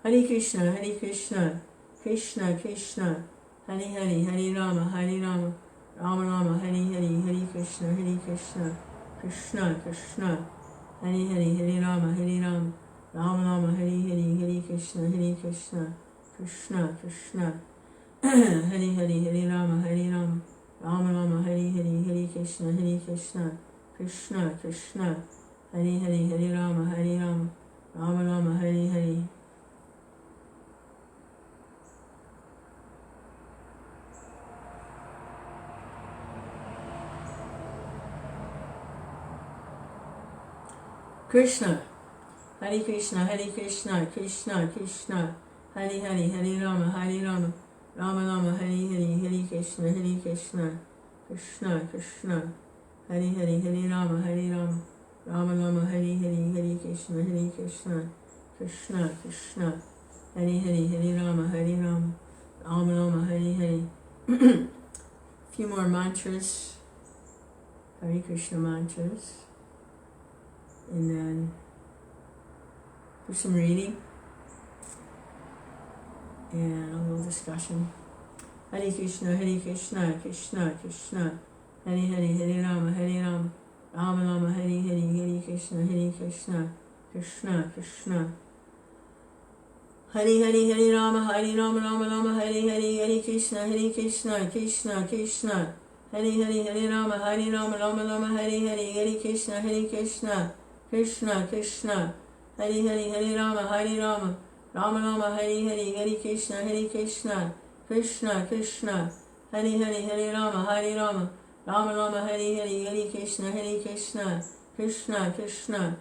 Hare Krishna, Krishna Krishna, Hare Hare, Hare Rama, Rama Rama, Hare Hare, Hare Krishna, Krishna Krishna, Hare Hare, Hare Rama, Rama Rama, Hare Hare, Hare Krishna, Krishna Krishna, Hare Hare, Hare Rama, Rama Rama, Hare Hare, Hare Krishna, Krishna Krishna, Hare Hare, Hare Rama, Rama Rama, Hare Hare. Krishna, Hare Krishna, Krishna Krishna, Hare Hare, Hare Rama, Rama Rama, Hare Hare, Hare Krishna, Krishna Krishna, Hare Hare, Hare Rama, Rama Rama, Hare Hare, Hare Krishna, Krishna Krishna, Hare Hare, Hare Rama, Rama Rama, Hare Hare. A few more mantras, Hare Krishna mantras, and then do some reading and a little discussion. Hare Krishna, Krishna Krishna, Hare Hare, Hare Rama, Rama Rama, Hare Hare, Hare Krishna, Krishna Krishna, Hare Hare, Hare Rama, Rama Rama, Hare Hare, Hare Krishna, Krishna Krishna, Hare Hare, Hare Rama, Rama Rama, Hare Hare, Hare Krishna, Krishna Krishna, Hare Hare, Hare Rama, Rama Rama, Hare Hare, Hare Krishna, Krishna Krishna, Hare Hare, Hare Rama, Rama Rama, Hare Hare, Hare Krishna, Krishna Krishna,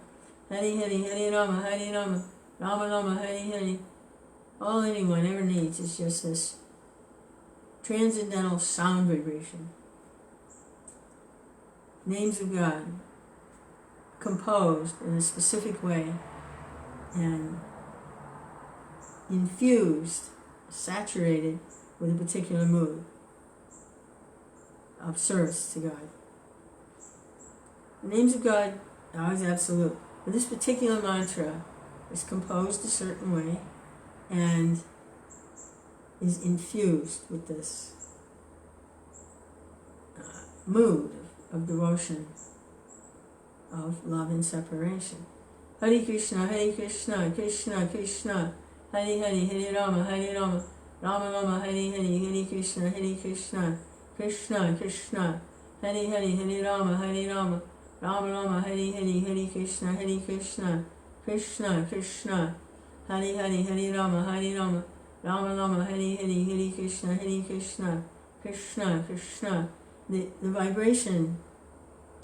Hare Hare, Hare Rama, Rama Rama, Hare Hare. All anyone ever needs is just this transcendental sound vibration. Names of God composed in a specific way and infused, saturated with a particular mood of service to God. The names of God are always absolute, but this particular mantra is composed a certain way and is infused with this mood of devotion, of love and separation. Hare Krishna, Krishna Krishna, Hare Hare, Hare Rama, Rama Rama, Hare Hare, Hare Krishna, Krishna Krishna, Hare Hare, Hare Rama, Rama Rama, Hare Hare, Hare Krishna, Krishna Krishna, Hare Hare, Hare Rama, Rama Rama, Hare Hare, Hare Krishna, Krishna Krishna. The vibration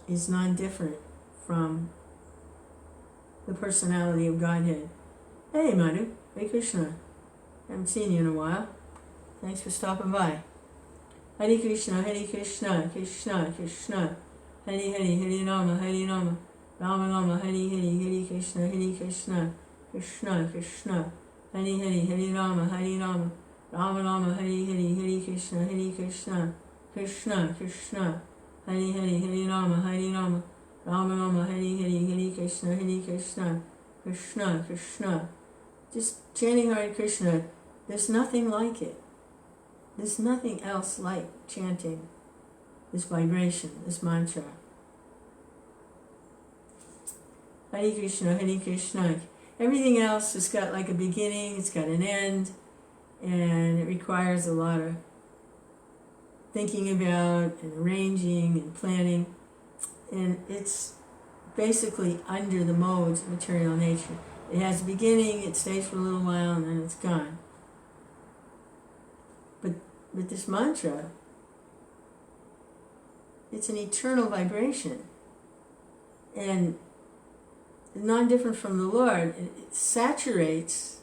is non-different from the personality of Godhead. Hey Madhu, Hare Krishna. Haven't seen you in a while. Thanks for stopping by. Hare Krishna, Krishna Krishna, Hare Hare, Hare Rama, Rama Rama, Hare Hare, Hare Krishna, Krishna Krishna, Hare Hare, Hare Rama, Rama Rama, Hare Hare, Hare Krishna, Krishna Krishna, Hare Hare, Hare Rama, Rama Rama, Hare Hare, Hare Krishna, Krishna Krishna. Just chanting Hare Krishna, there's nothing like it. There's nothing else like chanting this vibration, this mantra. Hare Krishna, Krishna. Everything else has got like a beginning, it's got an end, and it requires a lot of thinking about and arranging and planning, and it's basically under the modes of material nature. It has a beginning, it stays for a little while, and then it's gone. But this mantra, it's an eternal vibration, and non-different from the Lord. It saturates,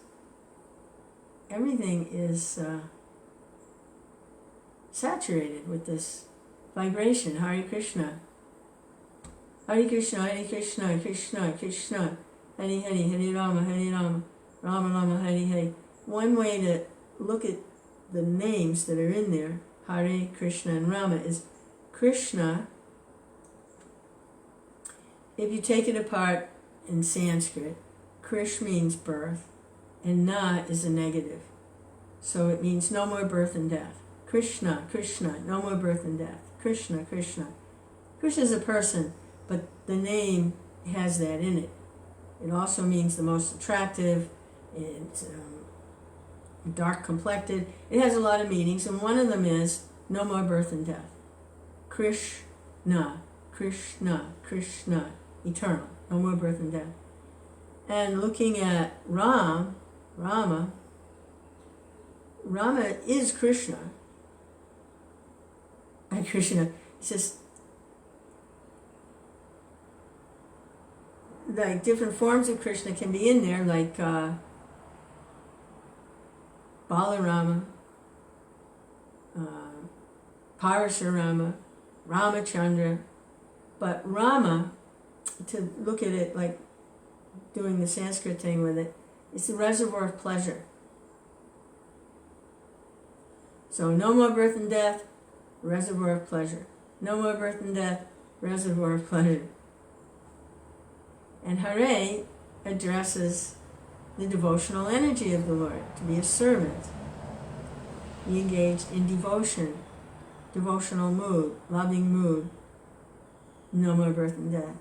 everything is saturated with this vibration. Hare Krishna. Hare Krishna, Krishna Krishna, Hare Hare, Hare Rama, Rama Rama, Hare Hare. One way to look at the names that are in there, Hare, Krishna, and Rama, is Krishna. If you take it apart in Sanskrit, Krish means birth, and na is a negative. So it means no more birth and death. Krishna, Krishna, no more birth and death. Krishna, Krishna. Krishna is a person, but the name has that in it. It also means the most attractive, it's dark complected. It has a lot of meanings, and one of them is no more birth and death. Krishna, Krishna, Krishna, eternal, no more birth and death. And looking at Rama is Krishna. And Krishna, it's just like different forms of Krishna can be in there, like Balarama, Parashurama, Ramachandra. But Rama, to look at it like doing the Sanskrit thing with it, it's the reservoir of pleasure. So no more birth and death, reservoir of pleasure. No more birth and death, reservoir of pleasure. And Hare addresses the devotional energy of the Lord, to be a servant, be engaged in devotion, devotional mood, loving mood. No more birth and death,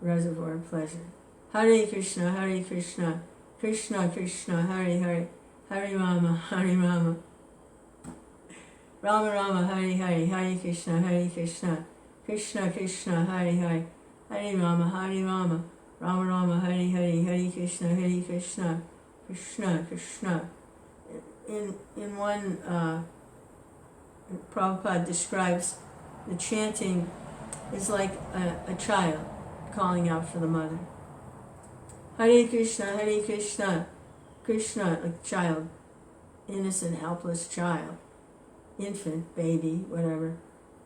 reservoir of pleasure. Hare Krishna, Krishna Krishna, Hare Hare, Hare Rama, Rama Rama, Hare Hare, Hare Krishna, Krishna Krishna, Hare Hare, Hare Rama, Rama Rama, Hare Hare, Hare Krishna, Krishna Krishna. In one, Prabhupada describes the chanting is like a child calling out for the mother. Hare Krishna, Krishna, a child, innocent, helpless child, infant, baby, whatever,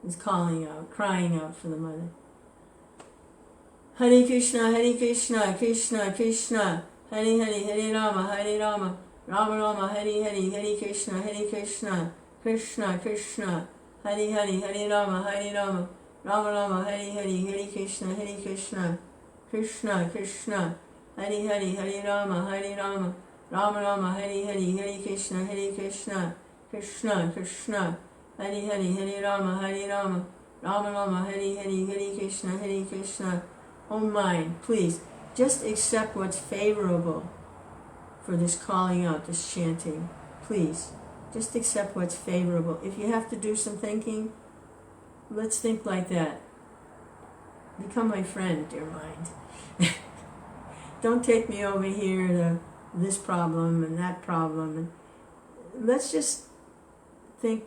is calling out, crying out for the mother. Hare Krishna, Krishna Krishna, Hare Hare, Hare Rama, Rama Rama, Hare Hare, Hare Krishna, Krishna Krishna, Hare Hare, Hare Rama, Rama Rama, Hare Hare, Hare Krishna, Krishna Krishna, Hare Hare, Hare Rama, Rama Rama, Hare Hare, Hare Krishna, Krishna Krishna, Hare Hare, Hare Rama, Rama Rama, Hare Hare, Hare Krishna. Oh mind, please, just accept what's favorable for this calling out, this chanting. Please, just accept what's favorable. If you have to do some thinking, let's think like that. Become my friend, dear mind. Don't take me over here to this problem and that problem. Let's just think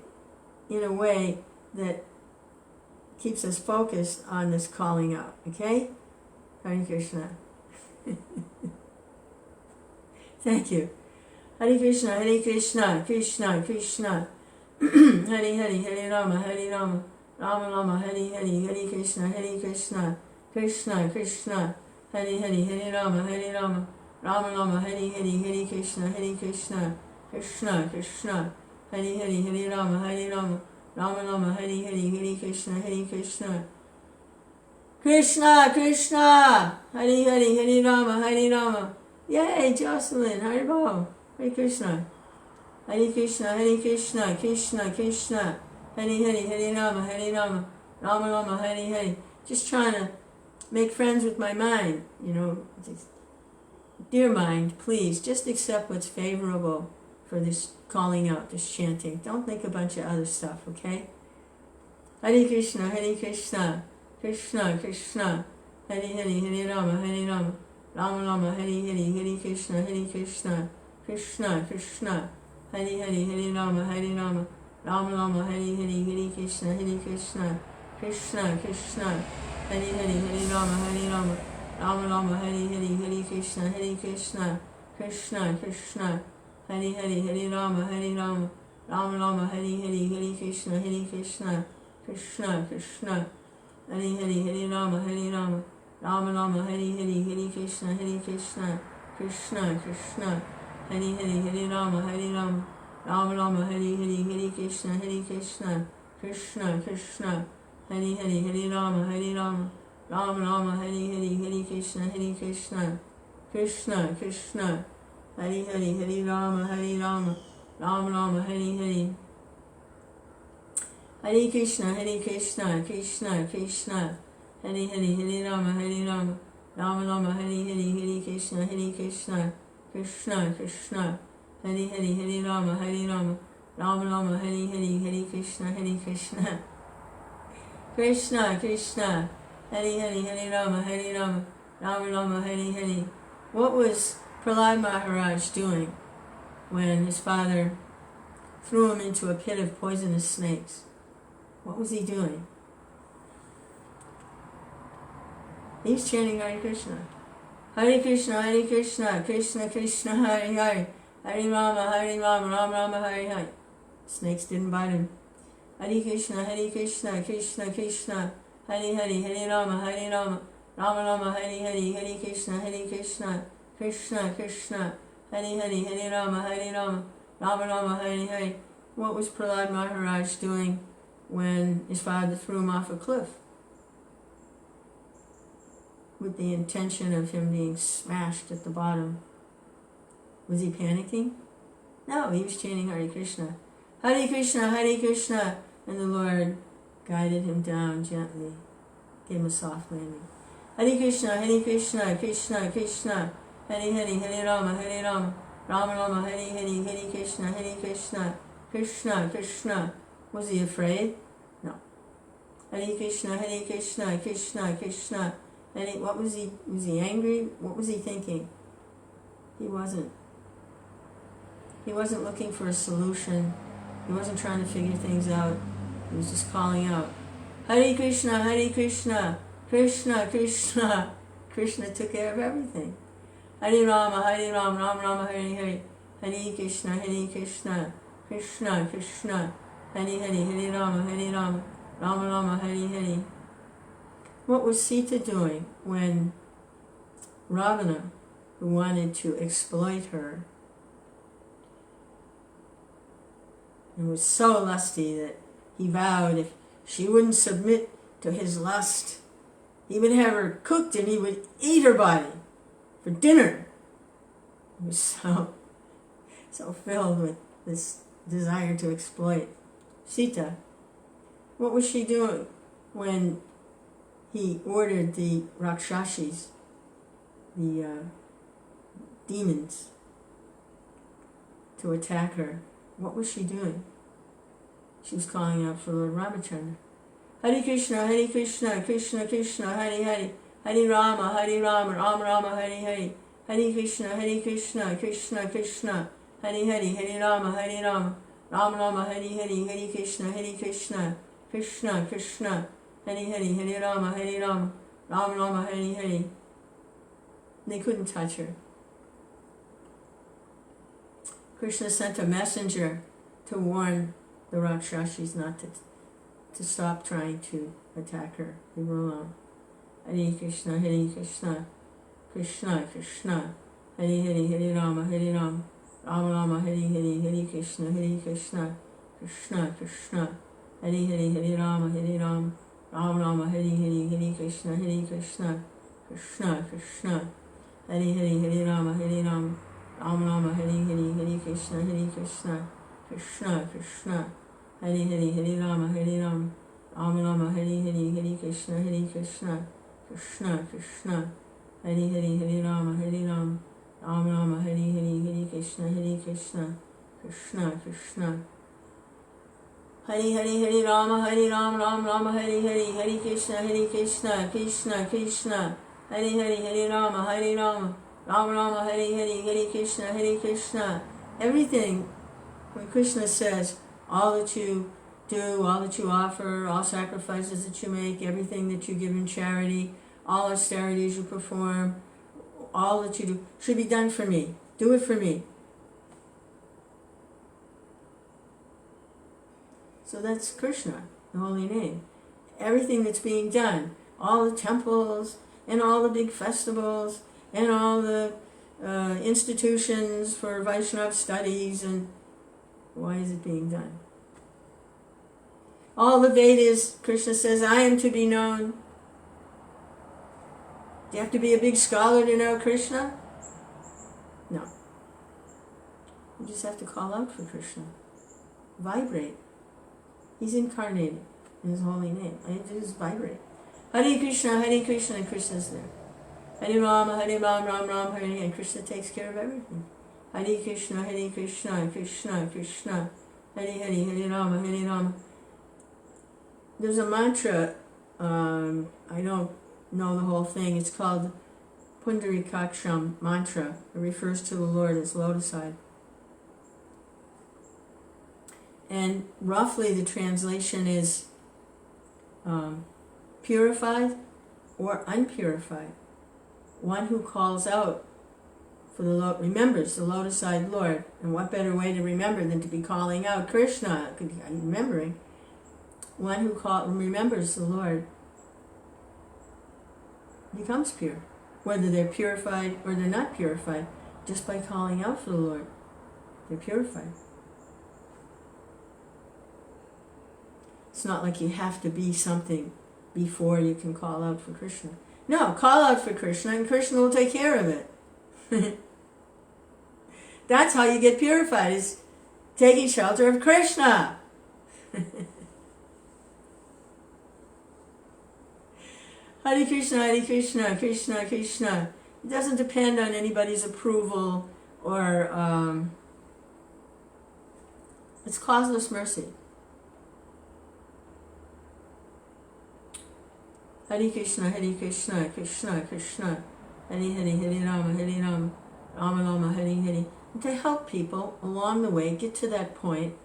in a way that keeps us focused on this calling out, okay? Hare Krishna. Thank you. Hare Krishna, Krishna Krishna, Hare Hare, Hare Rama, Rama Rama, Hare Hare, Hare Krishna, Krishna Krishna, Hare Hare, Hare Rama, Rama Rama, Hare Hare, Hare Krishna, Krishna Krishna, Hare Hare, Hare Rama, Rama Rama, Hare Hare, Hare Krishna, Krishna Krishna, Hare Hare, Hare Rama. Yay, Jocelyn, Haribo, Hare Krishna. Hare Krishna, Krishna Krishna, Hare Hare, Hare Rama, Rama Rama, Hare Hare. Just trying to make friends with my mind, Dear mind, please, just accept what's favorable for this calling out, this chanting. Don't think a bunch of other stuff, okay? Hare Krishna, Krishna Krishna, Hare Hare, Hare Rama, Rama Rama, Hare Hare, Hare Krishna, Krishna Krishna, Hare Hare, Hare Rama, Rama Rama, Hare Hare, Hare Krishna, Krishna Krishna, Hare Hare, Hare Rama, Rama Rama, Hare Hare, Hare Krishna, Krishna Krishna, Hare Hare, Hare Rama, Rama Rama, Hare Hare, Hare Krishna, Krishna Krishna, Hare Hare, Hare Rama, Rama Rama, Hare Hare, Hare Krishna, Krishna Krishna, Hare Hare, Hare Rama, Rama Rama, Hare Hare, Hare Krishna, Krishna Krishna, Hare Hare, Hare Rama, Rama Rama, Hare Hare, Hare Krishna, Krishna Krishna, Hari Hari, Hari Rama, Rama Rama, Hari Hari. Hare Krishna, Krishna Krishna, Hare Hare, Hare Rama, Rama Rama, Hare Hare, Hare Krishna, Krishna Krishna, Hare Hare, Hare Rama, Rama Rama, Hare Hare, Hare Krishna, Krishna Krishna, Hare Hare, Hare Rama, Rama Rama, Hare Hare. What was Prahlad Maharaj doing when his father threw him into a pit of poisonous snakes? What was he doing? He was chanting Hare Krishna. Hare Krishna, Krishna Krishna, Hare Hare, Hare Rama, Rama Rama, Hare Hare. Snakes didn't bite him. Hare Krishna, Krishna Krishna, Hare Hare, Hare Rama, Rama Rama, Hare Hare, Hare Krishna, Krishna Krishna, Hare Hare, Hare Rama, Rama Rama, Hare Hare. What was Prahlad Maharaj doing when his father threw him off a cliff with the intention of him being smashed at the bottom? Was he panicking? No, he was chanting Hare Krishna. Hare Krishna, and the Lord guided him down gently, gave him a soft landing. Hare Krishna, Krishna Krishna, Hare Hare, Hare Rama, Rama Rama, Hare Hare, Hare Krishna, Krishna Krishna. Was he afraid? No. Hare Krishna, Krishna Krishna. What was he? Was he angry? What was he thinking? He wasn't. He wasn't looking for a solution. He wasn't trying to figure things out. He was just calling out, Hare Krishna, Krishna Krishna. Krishna took care of everything. Hare Rama, Rama Rama, Hare Hare. Hare Krishna, Krishna Krishna. Hare Hare, Hare Rama, Rama Rama, Hare Hare. What was Sita doing when Ravana, who wanted to exploit her, and was so lusty that he vowed if she wouldn't submit to his lust, he would have her cooked and he would eat her body for dinner. He was so filled with this desire to exploit Sita. What was she doing when he ordered the Rakshashis, the demons, to attack her? What was she doing? She was calling out for Lord Ramachandra. Hare Krishna, Krishna Krishna, Hare Hare, Hare Rama, Rama Rama, Hare Hare, Hare Krishna, Krishna Krishna, Hare Hare, Hare Rama, Rama Rama, Hare Hare, Hare Krishna, Krishna Krishna, Hare Hare, Hare Rama, Rama Rama, Hare Hare. They couldn't touch her. Krishna sent a messenger to warn the Rakshashis not to stop trying to attack her. They were alone. Hare Krishna, Krishna Krishna, Hare Hare, Hare Rama, Rama Rama, Hare Hare, Hare Krishna, Krishna Krishna, Hare Hare, Hare Rama, Rama Rama, Hare Hare, Hare Krishna, Krishna Krishna, Hare Hare, Hare Rama, Rama Rama, Hare Hare, Hare Krishna, Krishna Krishna, Hare Hare, Hare Rama, Rama Rama, Hare Hare, Hare Krishna, Krishna Krishna, Hare Hare, Hare Rama, Rama Rama, Hare Hare, Hare Krishna, Krishna Krishna, Hare Hare, Hare Rama, Rama Rama, Hare Hare, Hare Krishna, Krishna, Hare Hare, Hare Rama, Rama Rama, Hare Hare, Hare Krishna. Everything, when Krishna says, all that you do, all that you offer, all sacrifices that you make, everything that you give in charity, all austerities you perform, all that you do should be done for me. Do it for me. So that's Krishna, the holy name. Everything that's being done, all the temples and all the big festivals and all the institutions for Vaishnava studies, and why is it being done? All the Vedas, Krishna says, I am to be known. Do you have to be a big scholar to know Krishna? No. You just have to call out for Krishna. Vibrate. He's incarnated in his holy name. All you have to do is vibrate. Hare Krishna, and Krishna's there. Hare Rama, Ram Ram, Hare, and Krishna takes care of everything. Hare Krishna, Krishna Krishna, Hare Rama. There's a mantra, I don't know the whole thing, it's called Punderi Kaksham mantra. It refers to the Lord as lotus-eyed. And roughly the translation is purified or unpurified. One who calls out for the remembers the lotus-eyed Lord. And what better way to remember than to be calling out Krishna, remembering. One who remembers the Lord becomes pure. Whether they're purified or they're not purified, just by calling out for the Lord, they're purified. It's not like you have to be something before you can call out for Krishna. No, call out for Krishna and Krishna will take care of it. That's how you get purified, is taking shelter of Krishna. Hare Krishna, Krishna Krishna. It doesn't depend on anybody's approval or it's causeless mercy. Hare Krishna, Krishna Krishna, Hare Rama, Rama, Hare. And to help people along the way get to that point,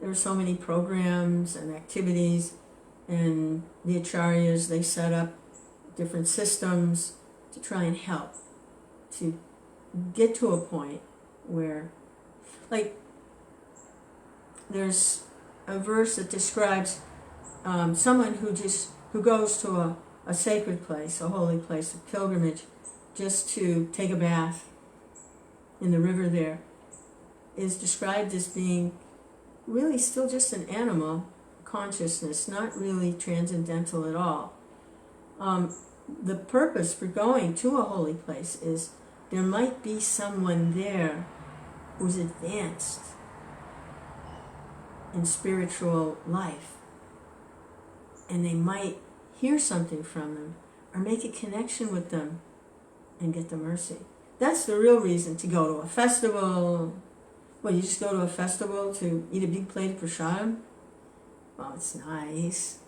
there are so many programs and activities, and the Acharyas, they set up different systems to try and help to get to a point where, like, there's a verse that describes someone who goes to a sacred place, a holy place, a pilgrimage, just to take a bath in the river there, is described as being really still just an animal consciousness, not really transcendental at all. The purpose for going to a holy place is there might be someone there who's advanced in spiritual life, and they might hear something from them or make a connection with them and get the mercy. That's the real reason to go to a festival. Well, you just go to a festival to eat a big plate of prasadam? Well, it's nice.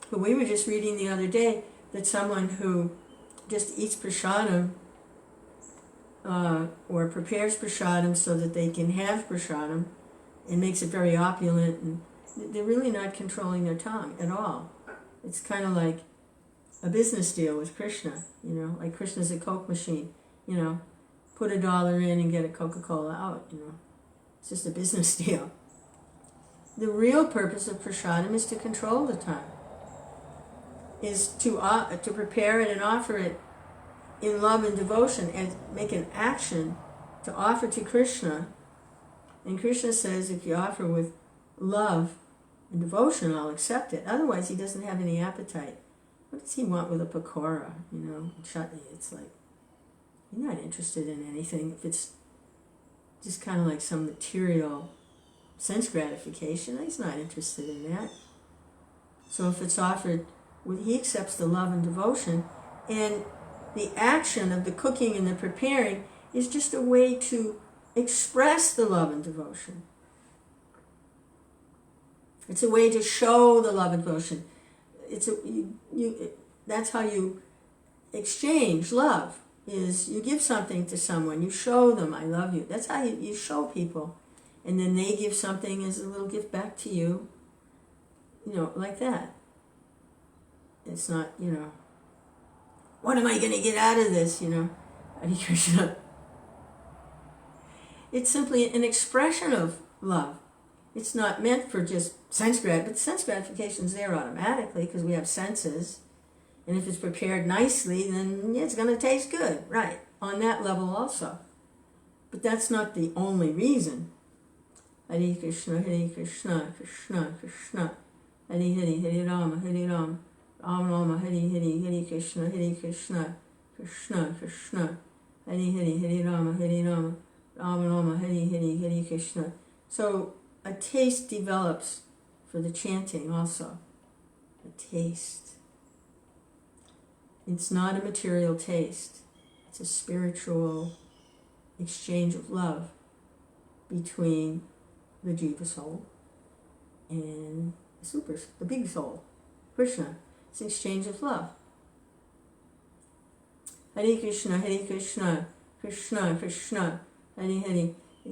But we were just reading the other day that someone who just eats prasadam or prepares prasadam so that they can have prasadam and makes it very opulent, and they're really not controlling their tongue at all. It's kind of like a business deal with Krishna, like Krishna's a Coke machine, put $1 in and get a Coca-Cola out, It's just a business deal. The real purpose of prasadam is to control the tongue, is to prepare it and offer it in love and devotion, and make an action to offer to Krishna. And Krishna says, if you offer with love and devotion, I'll accept it. Otherwise, he doesn't have any appetite. What does he want with a pakora, chutney? It's like, you're not interested in anything. If it's just kind of like some material sense gratification, he's not interested in that. So if it's offered, he accepts the love and devotion, and the action of the cooking and the preparing is just a way to express the love and devotion. It's a way to show the love and devotion. That's how you exchange love, is you give something to someone, you show them, I love you. That's how you show people. And then they give something as a little gift back to you, like that. It's not, what am I going to get out of this, Hare Krishna. It's simply an expression of love. It's not meant for just sense but sense gratification is there automatically because we have senses. And if it's prepared nicely, then it's going to taste good, right, on that level also. But that's not the only reason. Hare Krishna, Krishna Krishna, Hare Rama, Rama Rama, Hare Krishna, Krishna Krishna, Hare Rama, Rama Rama, Hare Hare, Hare Krishna. So a taste develops for the chanting also. A taste. It's not a material taste. It's a spiritual exchange of love between the Jiva soul and the big soul, Krishna. It's an exchange of love. Hare Krishna, Hare Krishna, Krishna Krishna, Hare Hare.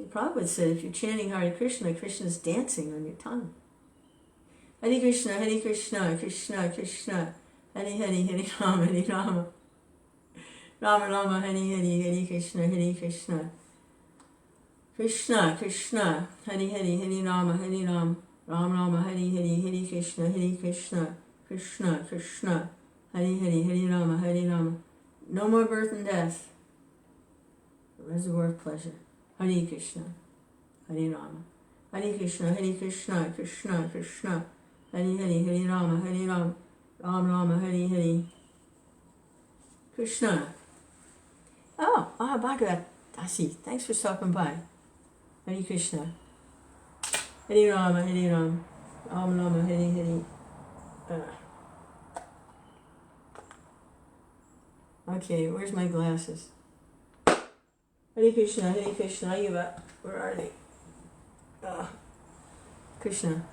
Prabhupada said if you're chanting Hare Krishna, Krishna's dancing on your tongue. Hare Krishna, Hare Krishna, Krishna Krishna, Hare Hare, Hare Rama, Hare Rama. Rama Rama, Hare Hare, Hare Krishna, Hare Krishna. Krishna Krishna, Hare Hare, Hare Rama, Hare Rama. Rama Rama, Hare Hare, Hare Krishna, Hare Krishna. Krishna Krishna, Hare Hare, Hare Rama, Hare Rama. No more birth and death. The reservoir of pleasure. Hare Krishna, Hare Rama. Hare Krishna, Hare Krishna, Krishna Krishna. Hare Hare, Hare Rama, Hare Rama. Rama Rama, Hare Hare. Krishna. Oh, Bhagavad Dasi, thanks for stopping by. Hare Krishna. Hare Rama, Hare Rama. Rama Rama, Hare Hare. Okay, where's my glasses? Hare Krishna, Hare Krishna, I give up. Where are they? Krishna.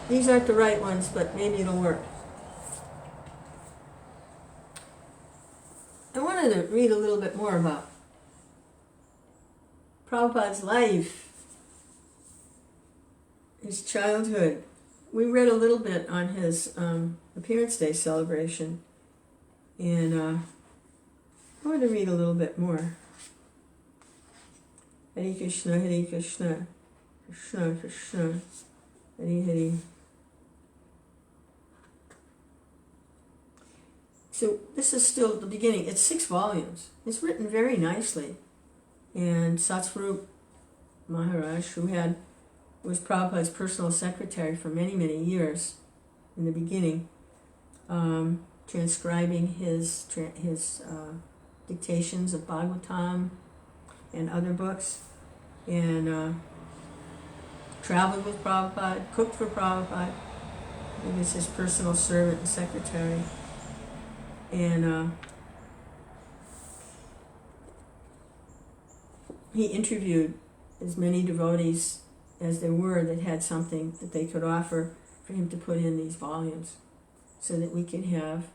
These aren't the right ones, but maybe it'll work. I wanted to read a little bit more about Prabhupada's life, his childhood. We read a little bit on his Appearance Day celebration, and I wanted to read a little bit more. Hare Krishna, Hare Krishna, Krishna Krishna, Hare Hare. So this is still the beginning. It's 6 volumes. It's written very nicely. And Satsvarupa Maharaj, who was Prabhupada's personal secretary for many, many years in the beginning, transcribing his dictations of Bhagavatam and other books, and traveled with Prabhupada, cooked for Prabhupada. He was his personal servant and secretary. And he interviewed as many devotees as there were that had something that they could offer for him to put in these volumes, so that we can have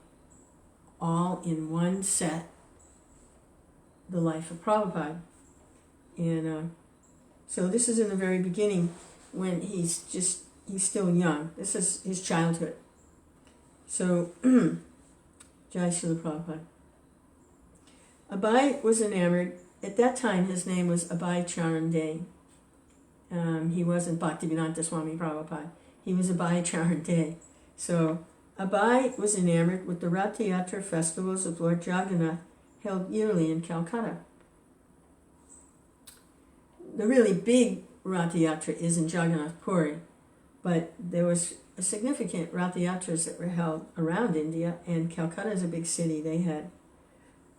all in one set the Life of Prabhupada. And so this is in the very beginning, when he's still young. This is his childhood. So Jai Srila Prabhupada. Abai was enamored. At that time, his name was Abai Charan Dey. He wasn't Bhaktivedanta Swami Prabhupada. He was Abai Charan Dey. So Abai was enamored with the Rath Yatra festivals of Lord Jagannath held yearly in Calcutta. The really big Rath Yatra is in Jagannath Puri, but there was significant Rath Yatras that were held around India, and Calcutta is a big city. They had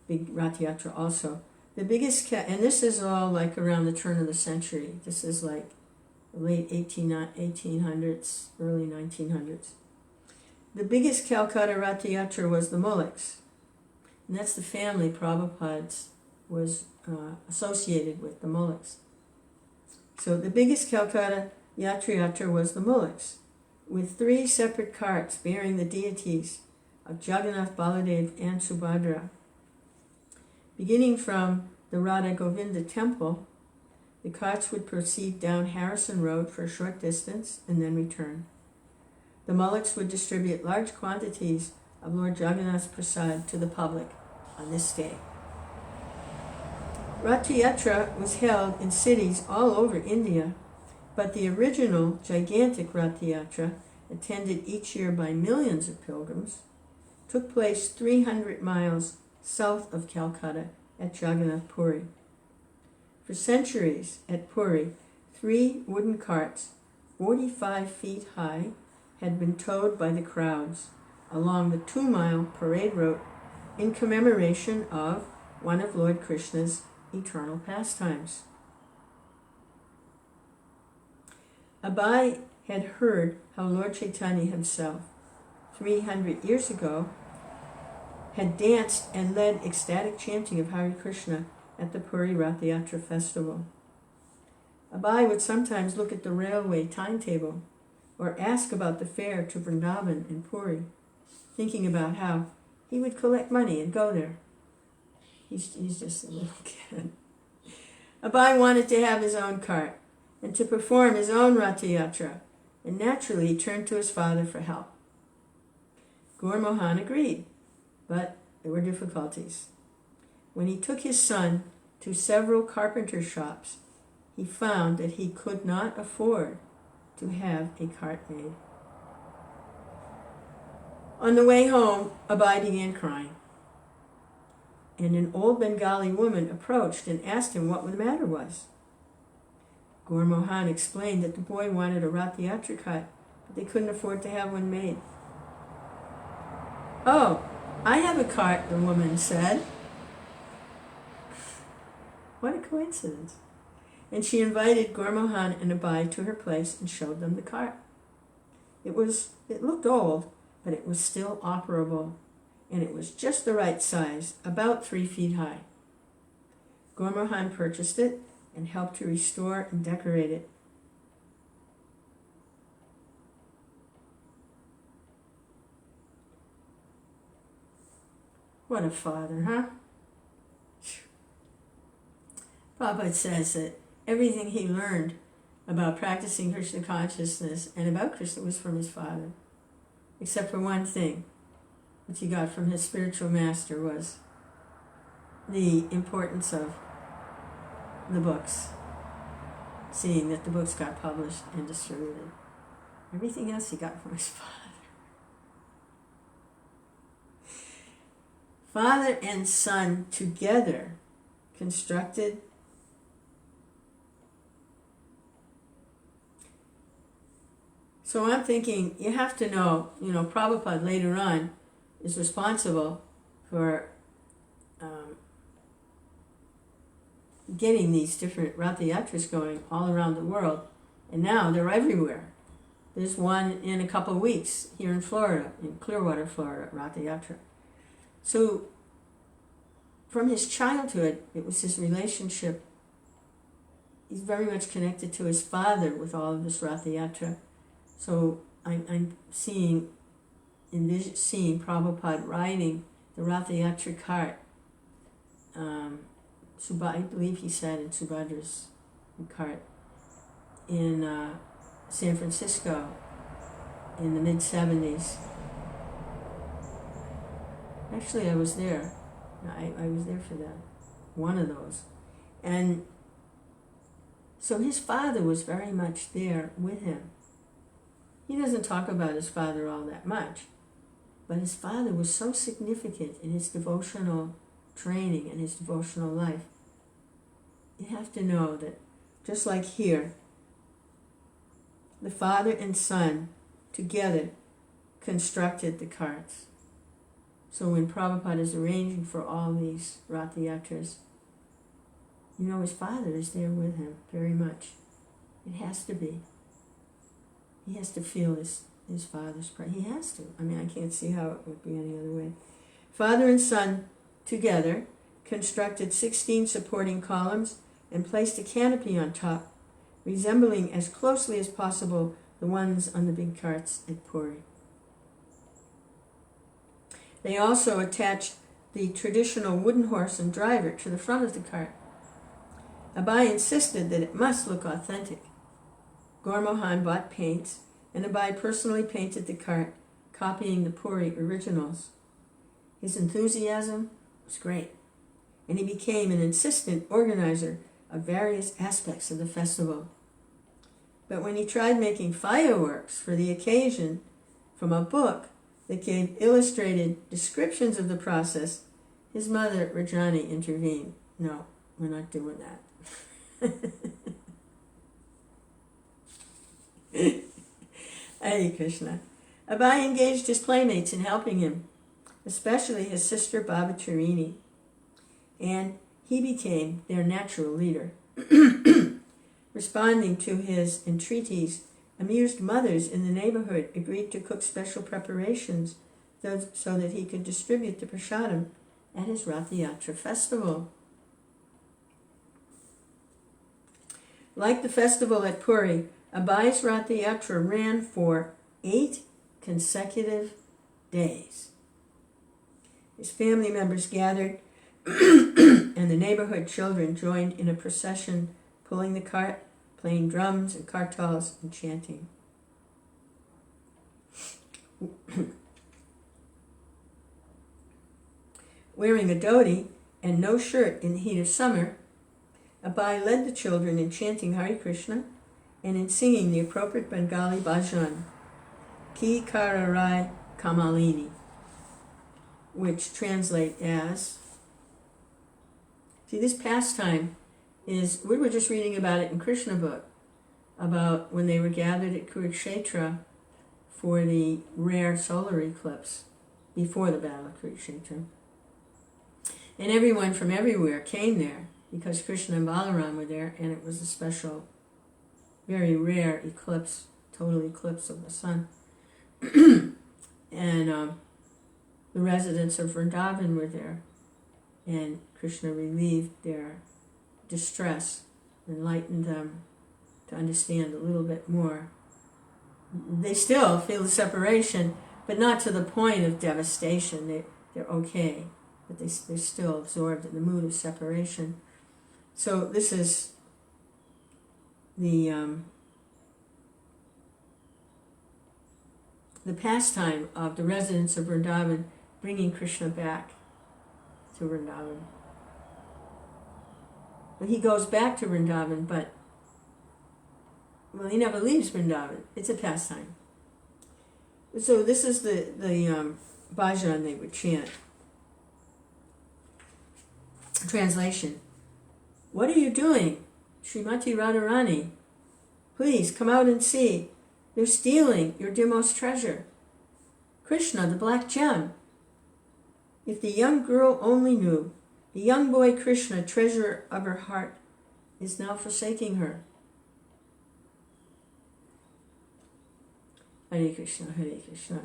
big Rath Yatra also. The biggest, and this is all like around the turn of the century. This is like late 1800s, early 1900s. The biggest Calcutta Rath Yatra was the Mullaks, and that's the family Prabhupada was associated with, the Mullaks. So the biggest Calcutta Yatra was the Mullaks, with 3 separate carts bearing the deities of Jagannath, Baladev, and Subhadra. Beginning from the Radha Govinda temple, the carts would proceed down Harrison Road for a short distance and then return. The Mullaks would distribute large quantities of Lord Jagannath's prasad to the public on this day. Rath Yatra was held in cities all over India, but the original gigantic Rath Yatra, attended each year by millions of pilgrims, took place 300 miles south of Calcutta at Jagannath Puri. For centuries at Puri, 3 wooden carts, 45 feet high, had been towed by the crowds along the 2-mile parade route in commemoration of one of Lord Krishna's eternal pastimes. Abai had heard how Lord Chaitanya himself, 300 years ago, had danced and led ecstatic chanting of Hare Krishna at the Puri Rath Yatra festival. Abai would sometimes look at the railway timetable or ask about the fare to Vrindavan and Puri, thinking about how he would collect money and go there. He's just a little kid. Abai wanted to have his own cart and to perform his own Rath Yatra, and naturally he turned to his father for help. Gaur Mohan agreed, but there were difficulties. When he took his son to several carpenter shops, he found that he could not afford to have a cart made. On the way home, Abai began crying, and an old Bengali woman approached and asked him what the matter was. Gaur Mohan explained that the boy wanted a Rath Yatra cart, but they couldn't afford to have one made. "Oh, I have a cart," the woman said. What a coincidence. And she invited Gaur Mohan and Abai to her place and showed them the cart. It looked old, but it was still operable, and it was just the right size, about 3 feet high. Gaur Mohan purchased it and helped to restore and decorate it. What a father, huh? Prabhupada says that everything he learned about practicing Krishna consciousness and about Krishna was from his father, except for one thing, which he got from his spiritual master, was the importance of the books, seeing that the books got published and distributed. Everything else he got from his father. Father and son together constructed So I'm thinking, you have to know, Prabhupada later on is responsible for getting these different Rath Yatras going all around the world. And now they're everywhere. There's one in a couple of weeks here in Florida, in Clearwater, Florida, Rath Yatra. So from his childhood, it was his relationship. He's very much connected to his father with all of this Rath Yatra. So I'm seeing Prabhupada riding the Rath Yatra cart. I believe he sat in Subhadra's cart in San Francisco in the mid-70s. Actually, I was there. I was there for that, one of those. And so his father was very much there with him. He doesn't talk about his father all that much, but his father was so significant in his devotional training and his devotional life. You have to know that just like here, the father and son together constructed the carts. So when Prabhupada is arranging for all these Rath Yatras, his father is there with him very much. It has to be. He has to feel his father's presence. He has to. I can't see how it would be any other way. Father and son together constructed 16 supporting columns and placed a canopy on top, resembling as closely as possible the ones on the big carts at Puri. They also attached the traditional wooden horse and driver to the front of the cart. Abai insisted that it must look authentic. Gaur Mohan bought paints, and Abai personally painted the cart, copying the Puri originals. His enthusiasm was great, and he became an insistent organizer of various aspects of the festival. But when he tried making fireworks for the occasion from a book that gave illustrated descriptions of the process, his mother, Rajani, intervened. "No, we're not doing that." Hare Krishna. Abai engaged his playmates in helping him, especially his sister Baba Tarini. And he became their natural leader. Responding to his entreaties, amused mothers in the neighborhood agreed to cook special preparations so that he could distribute the prasadam at his Rath Yatra festival. Like the festival at Puri, Abhai's Rath Yatra ran for 8 consecutive days. His family members gathered and the neighborhood children joined in a procession, pulling the cart, playing drums and kartals and chanting. Wearing a dhoti and no shirt in the heat of summer, Abhay led the children in chanting Hare Krishna and in singing the appropriate Bengali bhajan, Ki Kararai Kamalini, which translate as, see, this pastime is, we were just reading about it in Krishna book, about when they were gathered at Kurukshetra for the rare solar eclipse before the Battle of Kurukshetra. And everyone from everywhere came there because Krishna and Balaram were there, and it was a special, very rare eclipse, total eclipse of the sun. And the residents of Vrindavan were there, and Krishna relieved their distress, enlightened them to understand a little bit more. They still feel the separation, but not to the point of devastation. They're okay, but they're still absorbed in the mood of separation. So this is the pastime of the residents of Vrindavan, bringing Krishna back to Vrindavan. But he goes back to Vrindavan, but he never leaves Vrindavan. It's a pastime. So this is the bhajan they would chant. Translation: What are you doing, Srimati Radharani? Please come out and see. They're stealing your dearmost treasure, Krishna, the black gem. If the young girl only knew, the young boy Krishna, treasurer of her heart, is now forsaking her. Hare Krishna, Hare Krishna,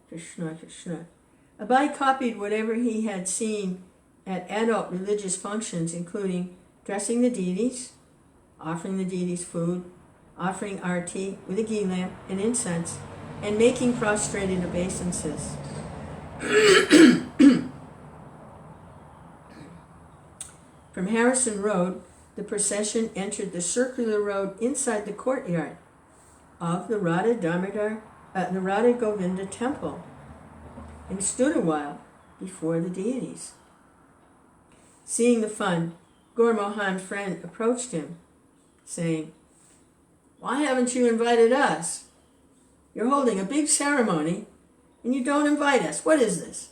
Krishna Krishna. Abhay copied whatever he had seen at adult religious functions, including dressing the deities, offering the deities food, offering arti with a ghee lamp and incense, and making prostrated obeisances. From Harrison Road, the procession entered the circular road inside the courtyard of the Radha Govinda temple and stood a while before the deities. Seeing the fun, Gaur Mohan's friend approached him, saying, "Why haven't you invited us? You're holding a big ceremony and you don't invite us. What is this?"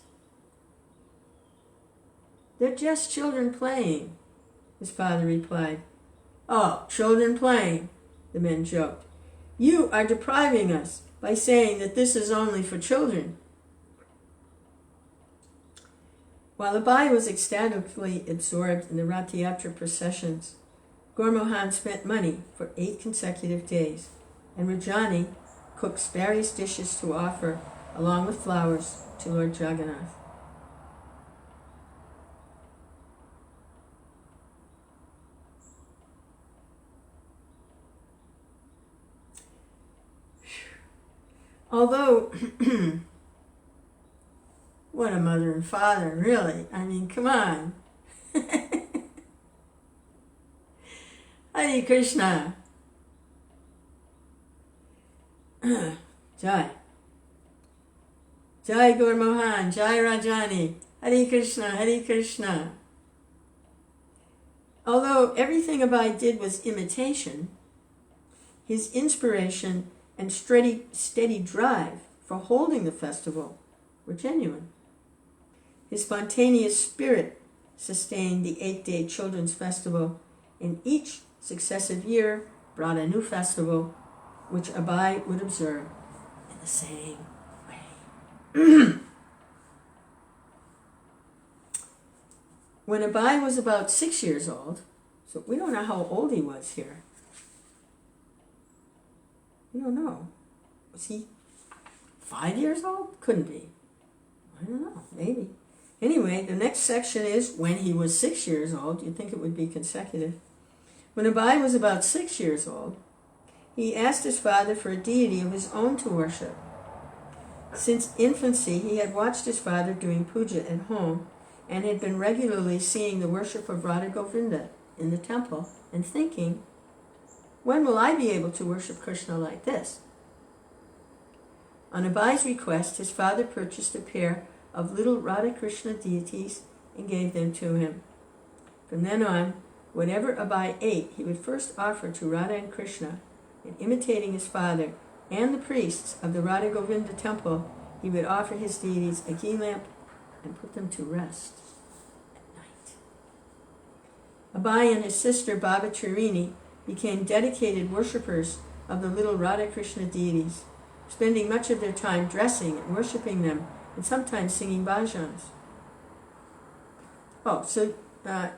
"They're just children playing," his father replied. "Oh, children playing," the men joked. "You are depriving us by saying that this is only for children." While Abhay was ecstatically absorbed in the Rath Yatra processions, Gaur Mohan spent money for 8 consecutive days, and Rajani cooks various dishes to offer, along with flowers, to Lord Jagannath. Although, what a mother and father, really. I mean, come on. Hare Krishna. Jai. Jai Gaur Mohan, Jai Rajani. Hare Krishna, Hare Krishna. Although everything Abhay did was imitation, his inspiration and steady drive for holding the festival were genuine. His spontaneous spirit sustained the 8-day children's festival, and each successive year brought a new festival, which Abhay would observe in the same way. When Abai was about 6 years old, so we don't know how old he was here. We don't know. Was he 5 years old? Couldn't be. I don't know, maybe. Anyway, the next section is when he was 6 years old. You'd think it would be consecutive. When Abai was about 6 years old, he asked his father for a deity of his own to worship. Since infancy, he had watched his father doing puja at home and had been regularly seeing the worship of Radha Govinda in the temple and thinking, when will I be able to worship Krishna like this? On Abai's request, his father purchased a pair of little Radha Krishna deities and gave them to him. From then on, whatever Abai ate, he would first offer to Radha and Krishna, and imitating his father and the priests of the Radha Govinda temple, he would offer his deities a ghee lamp and put them to rest at night. Abai and his sister Baba Charini became dedicated worshippers of the little Radha Krishna deities, spending much of their time dressing and worshipping them, and sometimes singing bhajans. Prabhupada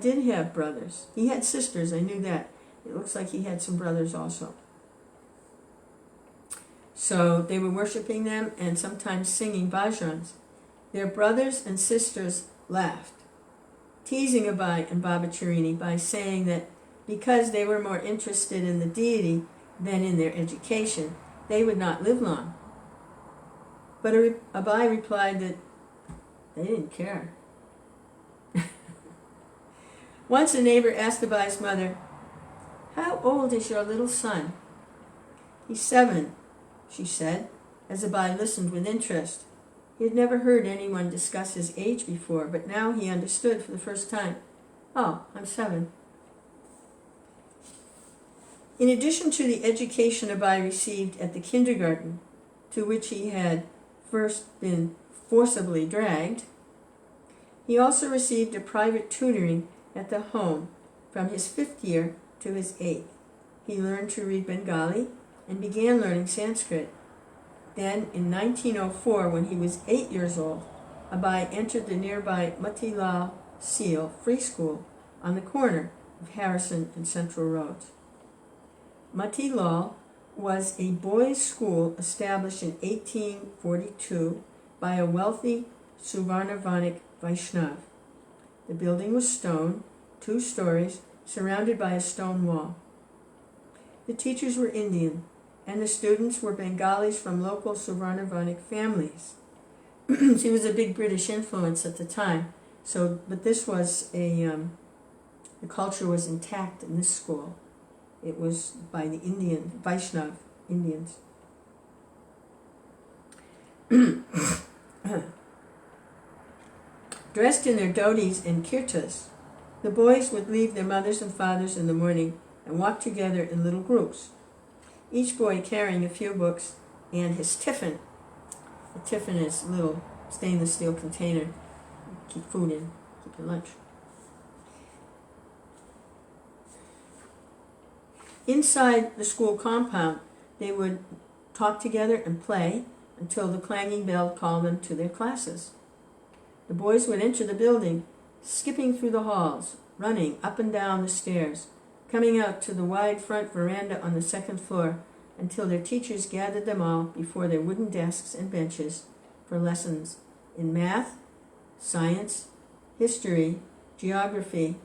did have brothers. He had sisters, I knew that. It looks like he had some brothers also. So they were worshipping them and sometimes singing bhajans. Their brothers and sisters laughed, teasing Abai and Baba Charini by saying that because they were more interested in the deity than in their education, they would not live long. But Abai replied that they didn't care. Once a neighbor asked Abai's mother, "How old is your little son?" "He's 7, she said, as Abai listened with interest. He had never heard anyone discuss his age before, but now he understood for the first time. "Oh, I'm 7. In addition to the education Abai received at the kindergarten, to which he had first been forcibly dragged, he also received a private tutoring at the home from his 5th year to his 8th. He learned to read Bengali and began learning Sanskrit. Then, in 1904, when he was 8 years old, Abai entered the nearby Motilal Seal Free School on the corner of Harrison and Central Roads. Motilal was a boys' school established in 1842 by a wealthy Suvarnavanik Vaishnav. The building was stone, 2 stories, surrounded by a stone wall. The teachers were Indian, and the students were Bengalis from local Suvarnavanik families. She was a big British influence at the time, but this was the culture was intact in this school. It was by the Vaishnav Indians. Dressed in their dhotis and kirtas, the boys would leave their mothers and fathers in the morning and walk together in little groups, each boy carrying a few books and his tiffin. A tiffin is a little stainless steel container. Keep food in, keep your lunch. Inside the school compound, they would talk together and play until the clanging bell called them to their classes. The boys would enter the building, skipping through the halls, running up and down the stairs, coming out to the wide front veranda on the 2nd floor until their teachers gathered them all before their wooden desks and benches for lessons in math, science, history, geography,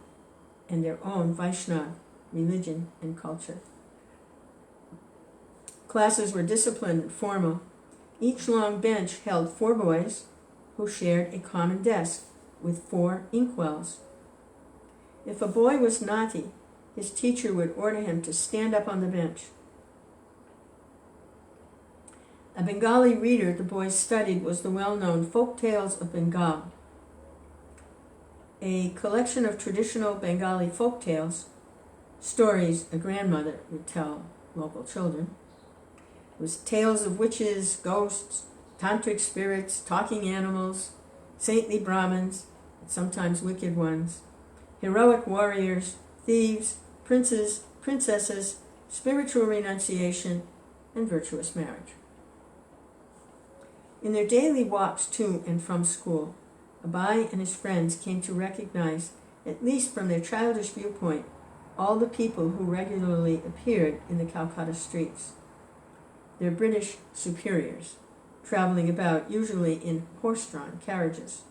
and their own Vaishnava religion and culture. Classes were disciplined and formal. Each long bench held 4 boys who shared a common desk with 4 inkwells. If a boy was naughty, his teacher would order him to stand up on the bench. A Bengali reader the boys studied was the well-known Folk Tales of Bengal, a collection of traditional Bengali folk tales, stories a grandmother would tell local children. It was tales of witches, ghosts, tantric spirits, talking animals, saintly Brahmins, and sometimes wicked ones, heroic warriors, thieves, princes, princesses, spiritual renunciation, and virtuous marriage. In their daily walks to and from school, Abai and his friends came to recognize, at least from their childish viewpoint, all the people who regularly appeared in the Calcutta streets. Their British superiors, traveling about usually in horse-drawn carriages.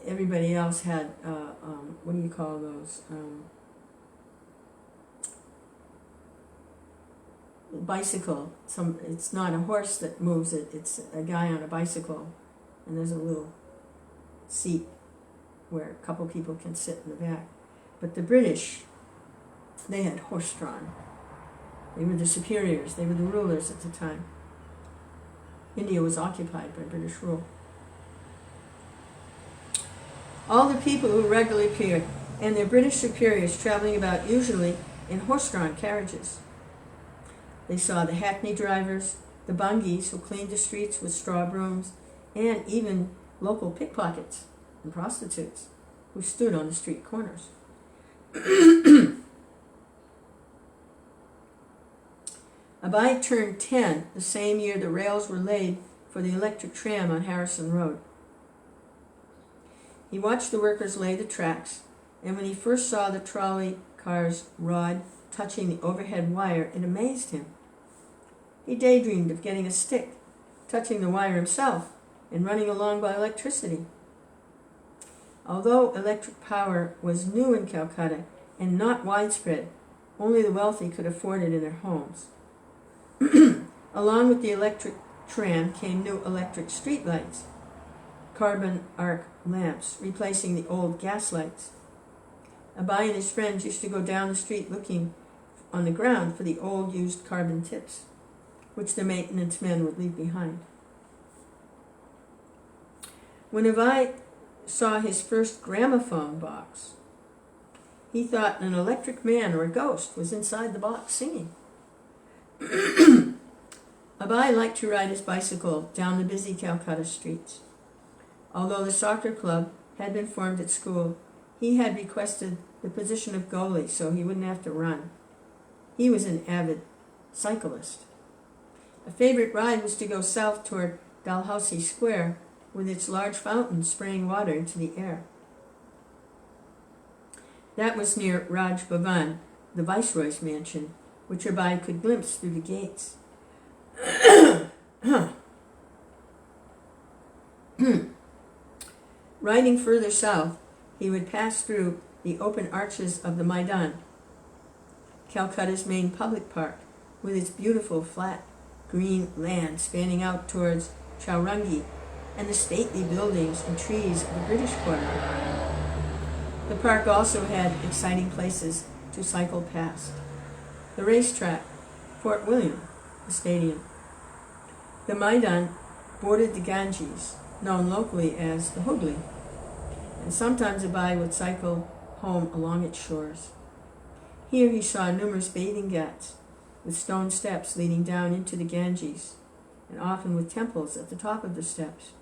Everybody else had, what do you call those? Bicycle. It's not a horse that moves it, it's a guy on a bicycle, and there's a little seat where a couple people can sit in the back. But the British, they had horse-drawn. They were the superiors, they were the rulers at the time. India was occupied by British rule. All the people who regularly appeared, and their British superiors traveling about usually in horse-drawn carriages. They saw the hackney drivers, the bunghees who cleaned the streets with straw brooms, and even local pickpockets and prostitutes who stood on the street corners. Abai turned 10 the same year the rails were laid for the electric tram on Harrison Road. He watched the workers lay the tracks, and when he first saw the trolley car's rod touching the overhead wire, it amazed him. He daydreamed of getting a stick, touching the wire himself, and running along by electricity. Although electric power was new in Calcutta and not widespread, only the wealthy could afford it in their homes. Along with the electric tram came new electric street lights, carbon arc lamps, replacing the old gas lights. Abai and his friends used to go down the street looking on the ground for the old used carbon tips, which the maintenance men would leave behind. When Abai saw his first gramophone box, he thought an electric man or a ghost was inside the box singing. Abai liked to ride his bicycle down the busy Calcutta streets. Although the soccer club had been formed at school, he had requested the position of goalie so he wouldn't have to run. He was an avid cyclist. A favorite ride was to go south toward Dalhousie Square with its large fountain spraying water into the air. That was near Raj Bhavan, the Viceroy's mansion, which Abai could glimpse through the gates. Riding further south, he would pass through the open arches of the Maidan, Calcutta's main public park, with its beautiful flat green land spanning out towards Chowrangi and the stately buildings and trees of the British quarter. The park also had exciting places to cycle past. The racetrack, Fort William, the stadium. The Maidan bordered the Ganges, known locally as the Hooghly, and sometimes Abai would cycle home along its shores. Here he saw numerous bathing ghats with stone steps leading down into the Ganges, and often with temples at the top of the steps.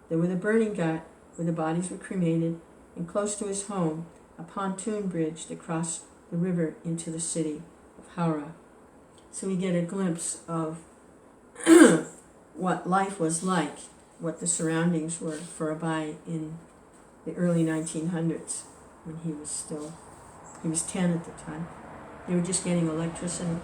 There was the burning ghat where the bodies were cremated, and close to his home, a pontoon bridge that crossed the river into the city of Howrah. So we get a glimpse of what life was like, what the surroundings were for Abai in the early 1900s, when he was 10 at the time. They were just getting electricity.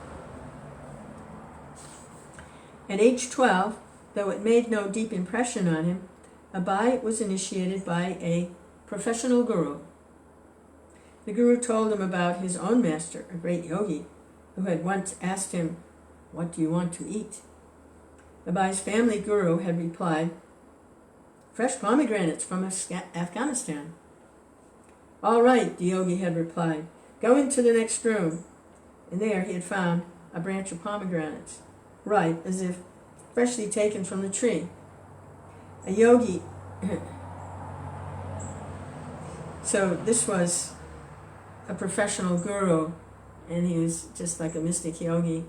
At age 12, though it made no deep impression on him, Abai was initiated by a professional guru. The guru told him about his own master, a great yogi, who had once asked him, "What do you want to eat?" Abai's family guru had replied, "Fresh pomegranates from Afghanistan." "All right," the yogi had replied, "go into the next room." And there he had found a branch of pomegranates, ripe as if freshly taken from the tree. A yogi. So this was a professional guru, and he was just like a mystic yogi.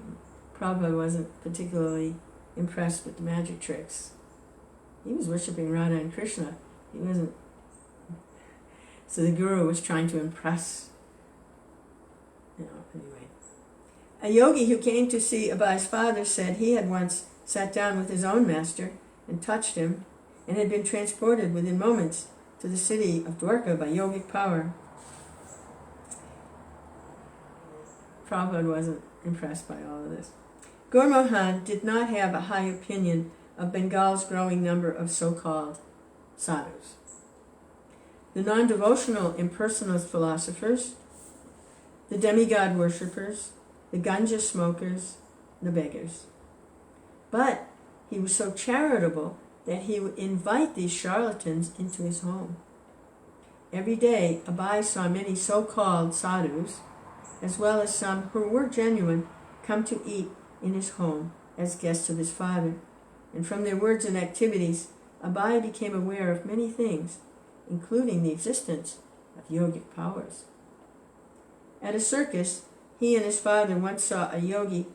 Prabhupada wasn't particularly impressed with the magic tricks. He was worshipping Radha and Krishna. He wasn't. So the guru was trying to impress. Anyway. A yogi who came to see Abai's father said he had once sat down with his own master and touched him, and had been transported within moments to the city of Dwarka by yogic power. Prabhupada wasn't impressed by all of this. Gaur Mohan did not have a high opinion of Bengal's growing number of so-called sadhus, the non-devotional impersonalist philosophers, the demigod worshippers, the ganja smokers, the beggars. But he was so charitable that he would invite these charlatans into his home. Every day, Abai saw many so-called sadhus, as well as some who were genuine, come to eat in his home as guests of his father. And from their words and activities, Abai became aware of many things, including the existence of yogic powers. At a circus, he and his father once saw a yogi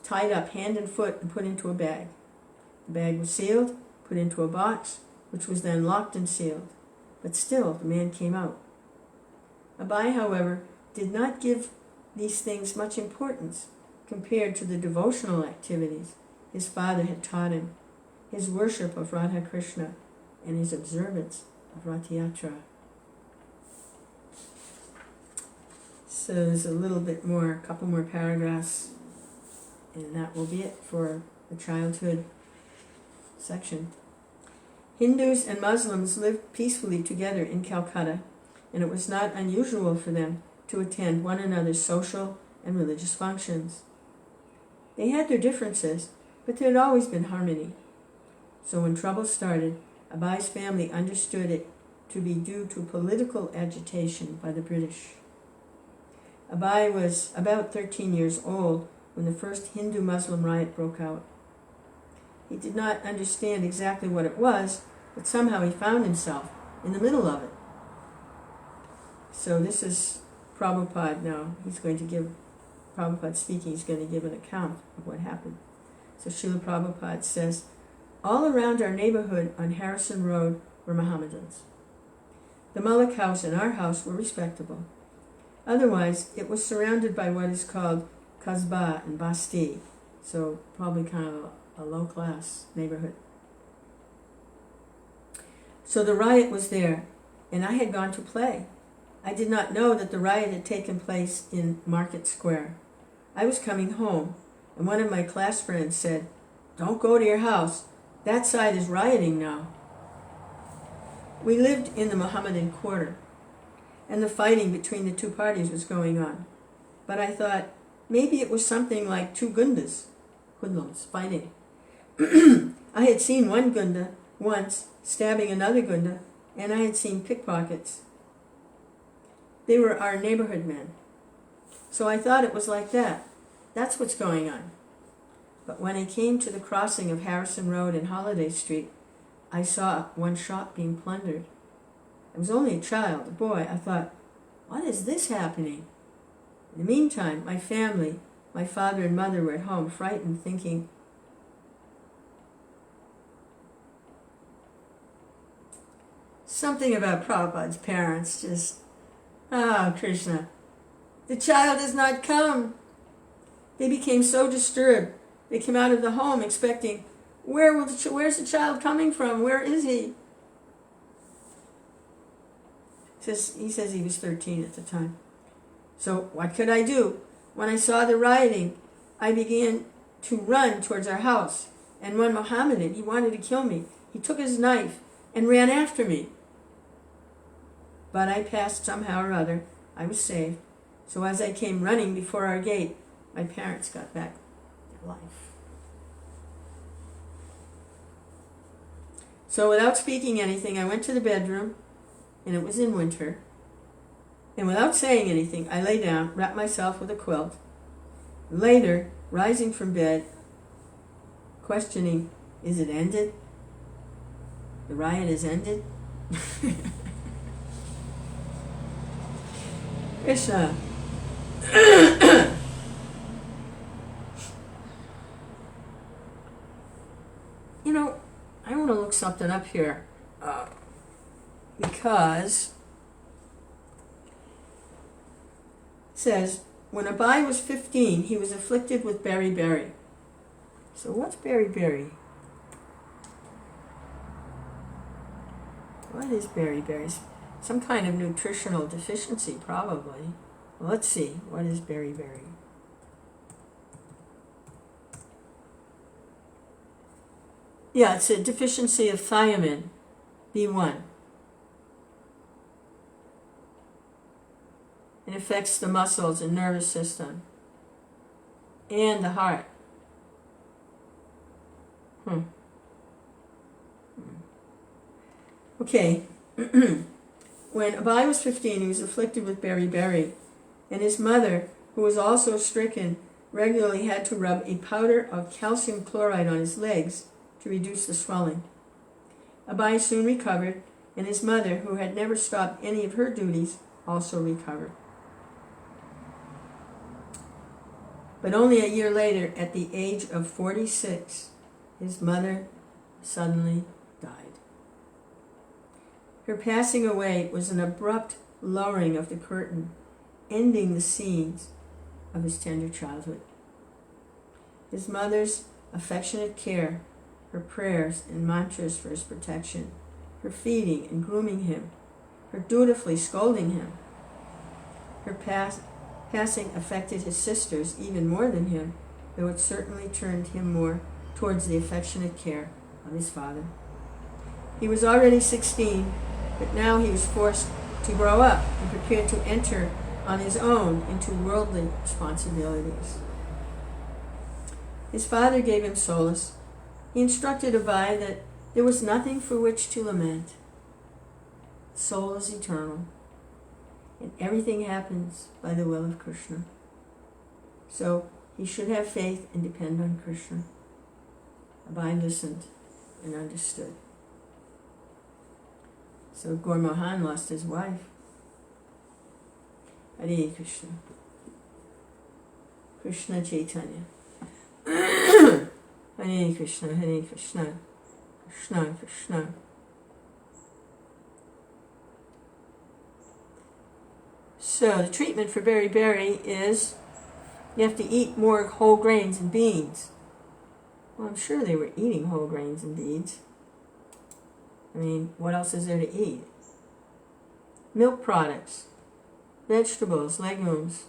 tied up hand and foot and put into a bag. The bag was sealed, put into a box, which was then locked and sealed. But still, the man came out. Abai, however, did not give these things much importance compared to the devotional activities his father had taught him, his worship of Radha Krishna, and his observance of Rath Yatra. So there's a little bit more, a couple more paragraphs, and that will be it for the childhood section. Hindus and Muslims lived peacefully together in Calcutta, and it was not unusual for them to attend one another's social and religious functions. They had their differences, but there had always been harmony. So when trouble started, Abai's family understood it to be due to political agitation by the British. Abai was about 13 years old when the first Hindu-Muslim riot broke out. He did not understand exactly what it was, but somehow he found himself in the middle of it. So this is Prabhupada now. Prabhupada speaking, he's going to give an account of what happened. So Srila Prabhupada says, all around our neighborhood on Harrison Road were Mohammedans. The Mullik house and our house were respectable. Otherwise, it was surrounded by what is called Kasbah and Basti, so probably kind of a low-class neighborhood. So the riot was there, and I had gone to play. I did not know that the riot had taken place in Market Square. I was coming home, and one of my class friends said, "Don't go to your house. That side is rioting now." We lived in the Mohammedan quarter, and the fighting between the two parties was going on. But I thought, maybe it was something like two gundas, hoodlums, fighting. I had seen one gunda once stabbing another gunda, and I had seen pickpockets. They were our neighborhood men. So I thought it was like that. That's what's going on. But when I came to the crossing of Harrison Road and Holiday Street, I saw one shop being plundered. I was only a child, a boy. I thought, what is this happening? In the meantime, my family, my father and mother were at home, frightened, thinking, something about Prabhupada's parents, just, Krishna, the child has not come. They became so disturbed. They came out of the home expecting, where's the child coming from? Where is he? He says he was 13 at the time. So what could I do? When I saw the rioting, I began to run towards our house. And one Mohammedan, he wanted to kill me. He took his knife and ran after me. But I passed somehow or other. I was saved. So as I came running before our gate, my parents got back their life. So without speaking anything, I went to the bedroom, and it was in winter. And without saying anything, I lay down, wrapped myself with a quilt. Later, rising from bed, questioning, is it ended? The riot is ended? Krishna. I want to look something up here because it says, when Abai was 15, he was afflicted with beriberi. So what's beriberi? What is beriberi? Some kind of nutritional deficiency, probably. Well, let's see. What is beriberi? Yeah, it's a deficiency of thiamine, B1. It affects the muscles and nervous system and the heart. Okay. When Abai was 15, he was afflicted with beriberi, and his mother, who was also stricken, regularly had to rub a powder of calcium chloride on his legs to reduce the swelling. Abai soon recovered, and his mother, who had never stopped any of her duties, also recovered. But only a year later, at the age of 46, his mother suddenly died. Her passing away was an abrupt lowering of the curtain, ending the scenes of his tender childhood. His mother's affectionate care, her prayers and mantras for his protection, her feeding and grooming him, her dutifully scolding him, her passing affected his sisters even more than him, though it certainly turned him more towards the affectionate care of his father. He was already 16, but now he was forced to grow up and prepared to enter on his own into worldly responsibilities. His father gave him solace. He instructed Abai that there was nothing for which to lament. Soul is eternal, and everything happens by the will of Krishna. So he should have faith and depend on Krishna. Abai listened and understood. So Gaur Mohan lost his wife. Hare Krishna. Krishna Chaitanya. Hare Krishna, Hare Krishna, Krishna Krishna. So the treatment for beriberi is you have to eat more whole grains and beans. Well, I'm sure they were eating whole grains and beans. I mean, what else is there to eat? Milk products, vegetables, legumes.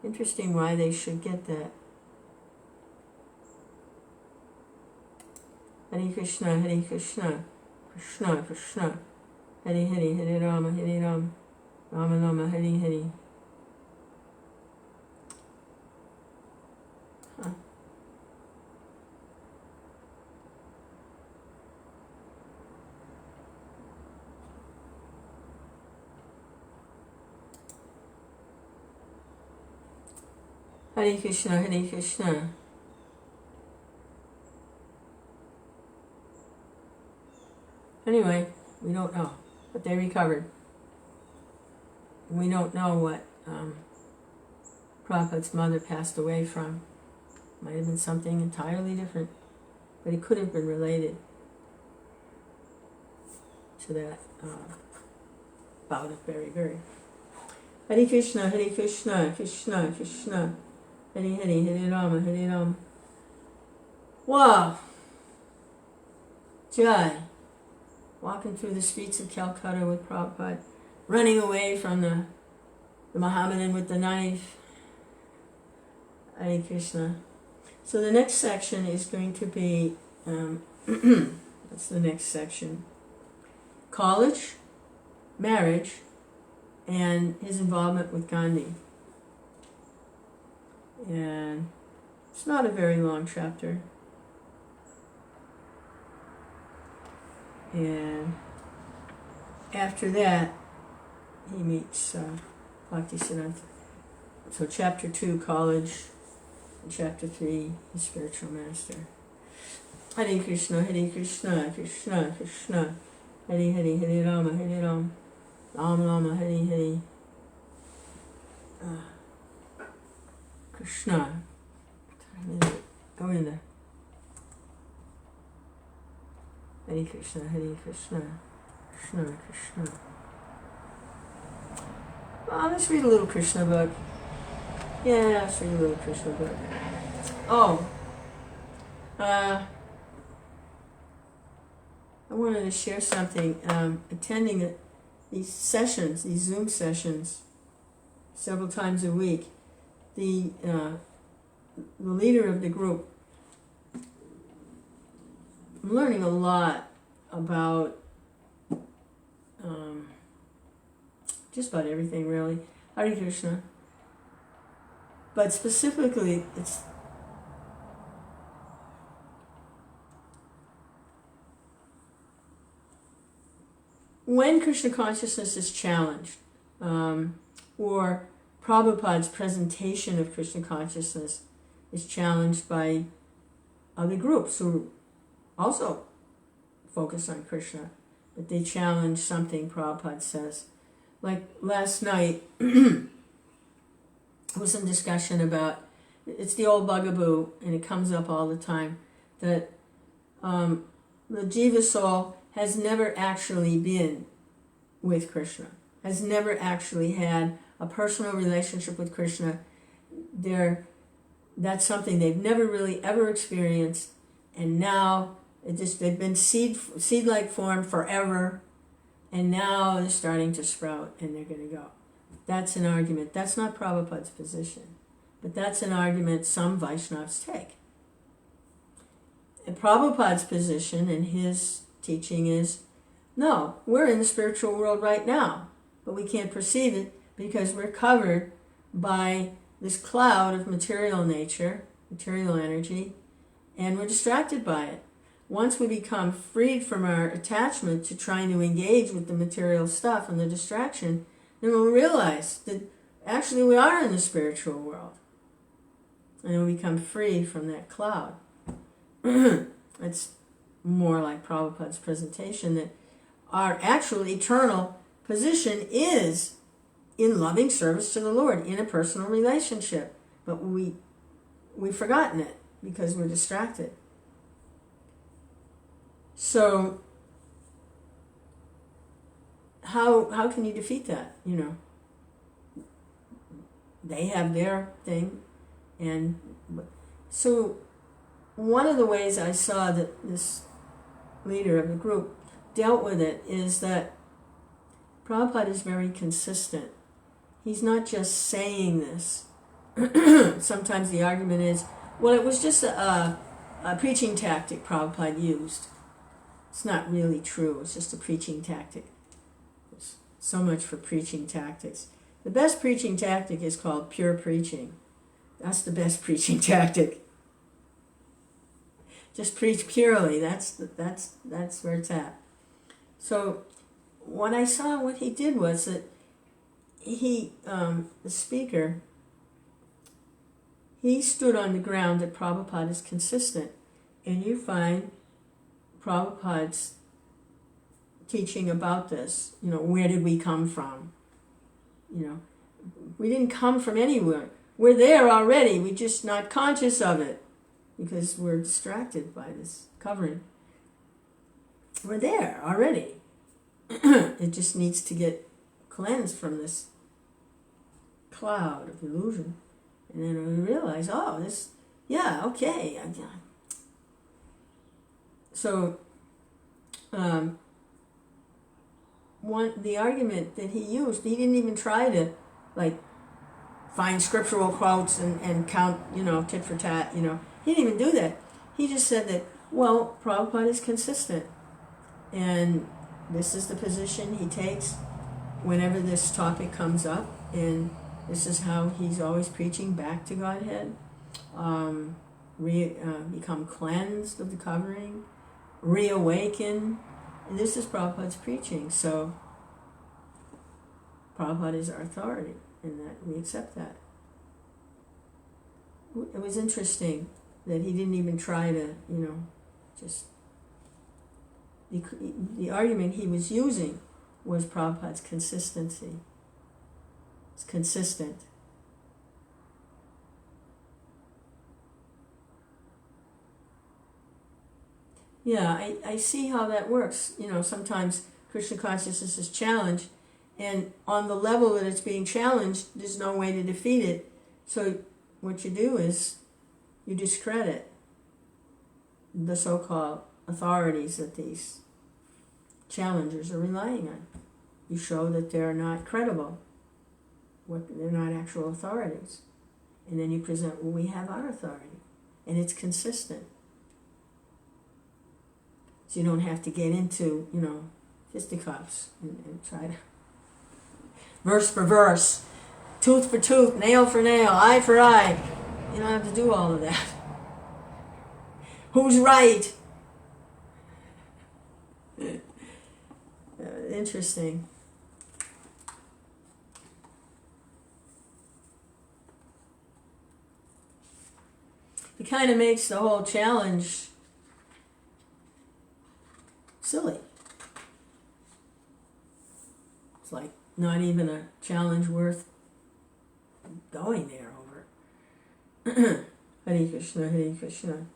Interesting why they should get that. Hare Krishna, Hare Krishna, Krishna Krishna, Hare Hare, Hare Rama, Hare Rama, Rama Rama, Hare Hare. Hare Krishna, Hare Krishna. Anyway, we don't know, but they recovered. We don't know what Prabhupada's mother passed away from. Might have been something entirely different, but it could have been related to that bout of beriberi. Hare Krishna, Hare Krishna, Krishna Krishna, Hare Hare, Hare Rama, Hare Rama. Wow! Jai! Walking through the streets of Calcutta with Prabhupada, running away from the Mohammedan with the knife. Hare Krishna. So the next section is going to be, that's the next section, college, marriage, and his involvement with Gandhi. And it's not a very long chapter. And after that, he meets Bhaktivedanta. So chapter 2, college, and chapter 3, his spiritual master. Hare Krishna, Hare Krishna, Krishna Krishna, Hare Hare, Hare Rama, Hare Rama, Rama Rama, Hare Hare. Krishna. Go in there. Hare Krishna, Hare Krishna, Krishna Krishna. Oh, let's read a little Krishna book. Yeah, let's read a little Krishna book. Oh. I wanted to share something. Attending these sessions, these Zoom sessions, several times a week, the leader of the group, I'm learning a lot about just about everything, really. Hare Krishna. But specifically, it's when Krishna consciousness is challenged, or Prabhupada's presentation of Krishna consciousness is challenged by other groups who also focus on Krishna, but they challenge something Prabhupada says. Like last night, there was some discussion about, it's the old bugaboo, and it comes up all the time, that the Jiva soul has never actually been with Krishna, has never actually had a personal relationship with Krishna. That's something they've never really ever experienced, and now they've been seed-like form forever, and now they're starting to sprout, and they're going to go. That's an argument. That's not Prabhupada's position, but that's an argument some Vaishnavas take. And Prabhupada's position and his teaching is, no, we're in the spiritual world right now, but we can't perceive it because we're covered by this cloud of material nature, material energy, and we're distracted by it. Once we become freed from our attachment to trying to engage with the material stuff and the distraction, then we'll realize that actually we are in the spiritual world. And we become free from that cloud. It's more like Prabhupada's presentation, that our actual eternal position is in loving service to the Lord, in a personal relationship. But we've forgotten it because we're distracted. So how can you defeat that? They have their thing, and so one of the ways I saw that this leader of the group dealt with it is that Prabhupada is very consistent. He's not just saying this. Sometimes the argument is, well, it was just a preaching tactic Prabhupada used. It's not really true. It's just a preaching tactic. There's so much for preaching tactics. The best preaching tactic is called pure preaching. That's the best preaching tactic. Just preach purely. That's where it's at. So what I saw, what he did was that he, the speaker, he stood on the ground that Prabhupada is consistent. And you find Prabhupada's teaching about this. Where did we come from? We didn't come from anywhere. We're there already. We're just not conscious of it because we're distracted by this covering. We're there already. It just needs to get cleansed from this cloud of illusion. And then we realize, okay. So, the argument that he used, he didn't even try to, find scriptural quotes and count, tit for tat, He didn't even do that. He just said that, well, Prabhupada is consistent. And this is the position he takes whenever this topic comes up. And this is how he's always preaching back to Godhead. Become cleansed of the covering. Reawaken. And this is Prabhupada's preaching. So Prabhupada is our authority, and that we accept that. It was interesting that he didn't even try to, just... The argument he was using was Prabhupada's consistency. It's consistent. Yeah, I see how that works. Sometimes Krishna consciousness is challenged, and on the level that it's being challenged, there's no way to defeat it. So what you do is you discredit the so-called authorities that these challengers are relying on. You show that they're not credible, they're not actual authorities. And then you present, well, we have our authority, and it's consistent. So you don't have to get into, fisticuffs and try to, verse for verse, tooth for tooth, nail for nail, eye for eye. You don't have to do all of that. Who's right? Interesting. It kind of makes the whole challenge silly. It's like not even a challenge worth going there over. Hare Krishna, Hare Krishna,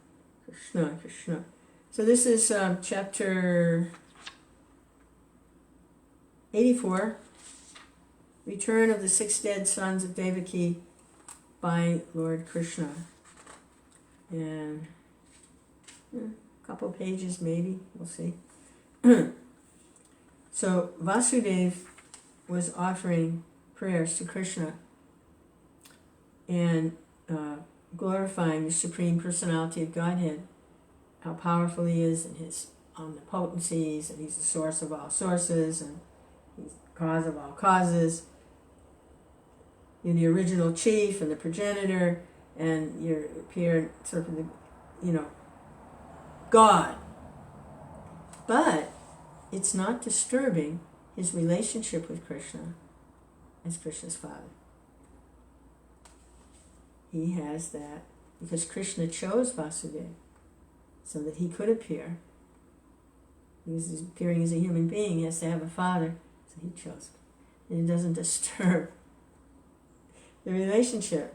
Krishna Krishna. So this is chapter 84, Return of the Six Dead Sons of Devaki by Lord Krishna. And a couple pages maybe, we'll see. So Vasudeva was offering prayers to Krishna and glorifying the Supreme Personality of Godhead, how powerful he is and his omnipotencies, and he's the source of all sources, and he's the cause of all causes. You're the original chief and the progenitor, and you appear sort of the, God. But it's not disturbing his relationship with Krishna as Krishna's father. He has that because Krishna chose Vasudeva so that he could appear. He was appearing as a human being. He has to have a father, so he chose him. And it doesn't disturb the relationship.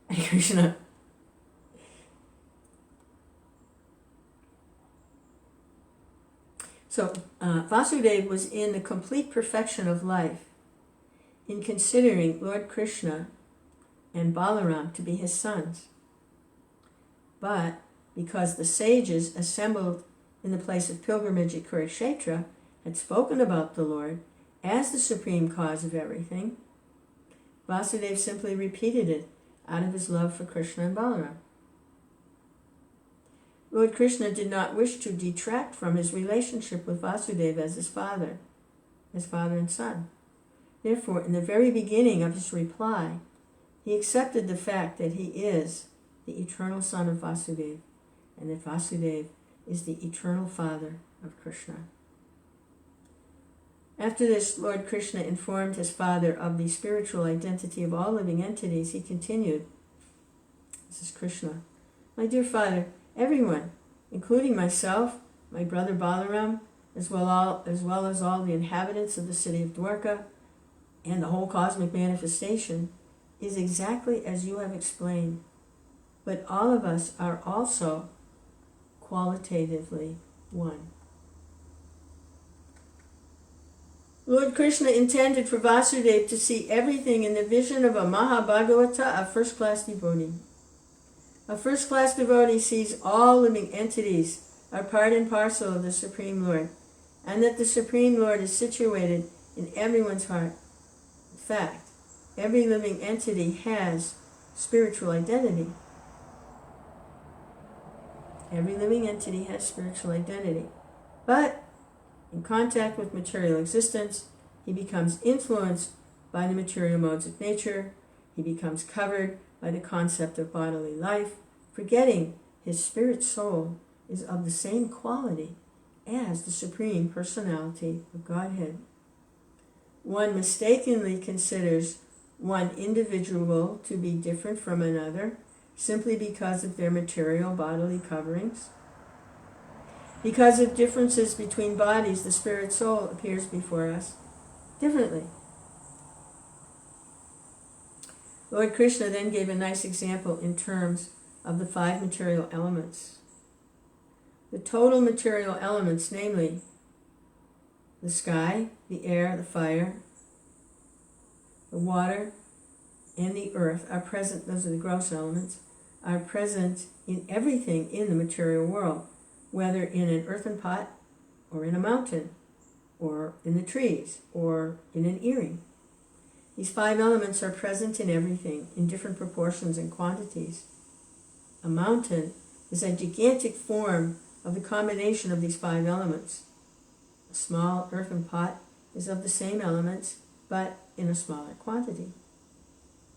And Krishna So Vasudeva was in the complete perfection of life in considering Lord Krishna and Balaram to be his sons. But because the sages assembled in the place of pilgrimage at Kurukshetra had spoken about the Lord as the supreme cause of everything, Vasudeva simply repeated it out of his love for Krishna and Balaram. Lord Krishna did not wish to detract from his relationship with Vasudeva as father and son. Therefore, in the very beginning of his reply, he accepted the fact that he is the eternal son of Vasudeva, and that Vasudeva is the eternal father of Krishna. After this, Lord Krishna informed his father of the spiritual identity of all living entities. He continued, this is Krishna, my dear father, everyone, including myself, my brother Balaram, as well as all the inhabitants of the city of Dwarka, and the whole cosmic manifestation, is exactly as you have explained. But all of us are also qualitatively one. Lord Krishna intended for Vasudeva to see everything in the vision of a Mahabhagavata, a first-class devotee. A first-class devotee sees all living entities are part and parcel of the Supreme Lord, and that the Supreme Lord is situated in everyone's heart. In fact, every living entity has spiritual identity. Every living entity has spiritual identity. But in contact with material existence, he becomes influenced by the material modes of nature. He becomes covered by the concept of bodily life, forgetting his spirit soul is of the same quality as the Supreme Personality of Godhead. One mistakenly considers one individual to be different from another simply because of their material bodily coverings. Because of differences between bodies, the spirit soul appears before us differently. Lord Krishna then gave a nice example in terms of the 5 material elements. The total material elements, namely the sky, the air, the fire, the water, and the earth are present, those are the gross elements, are present in everything in the material world, whether in an earthen pot, or in a mountain, or in the trees, or in an earring. These 5 elements are present in everything, in different proportions and quantities. A mountain is a gigantic form of the combination of these 5 elements. A small earthen pot is of the same elements, but in a smaller quantity.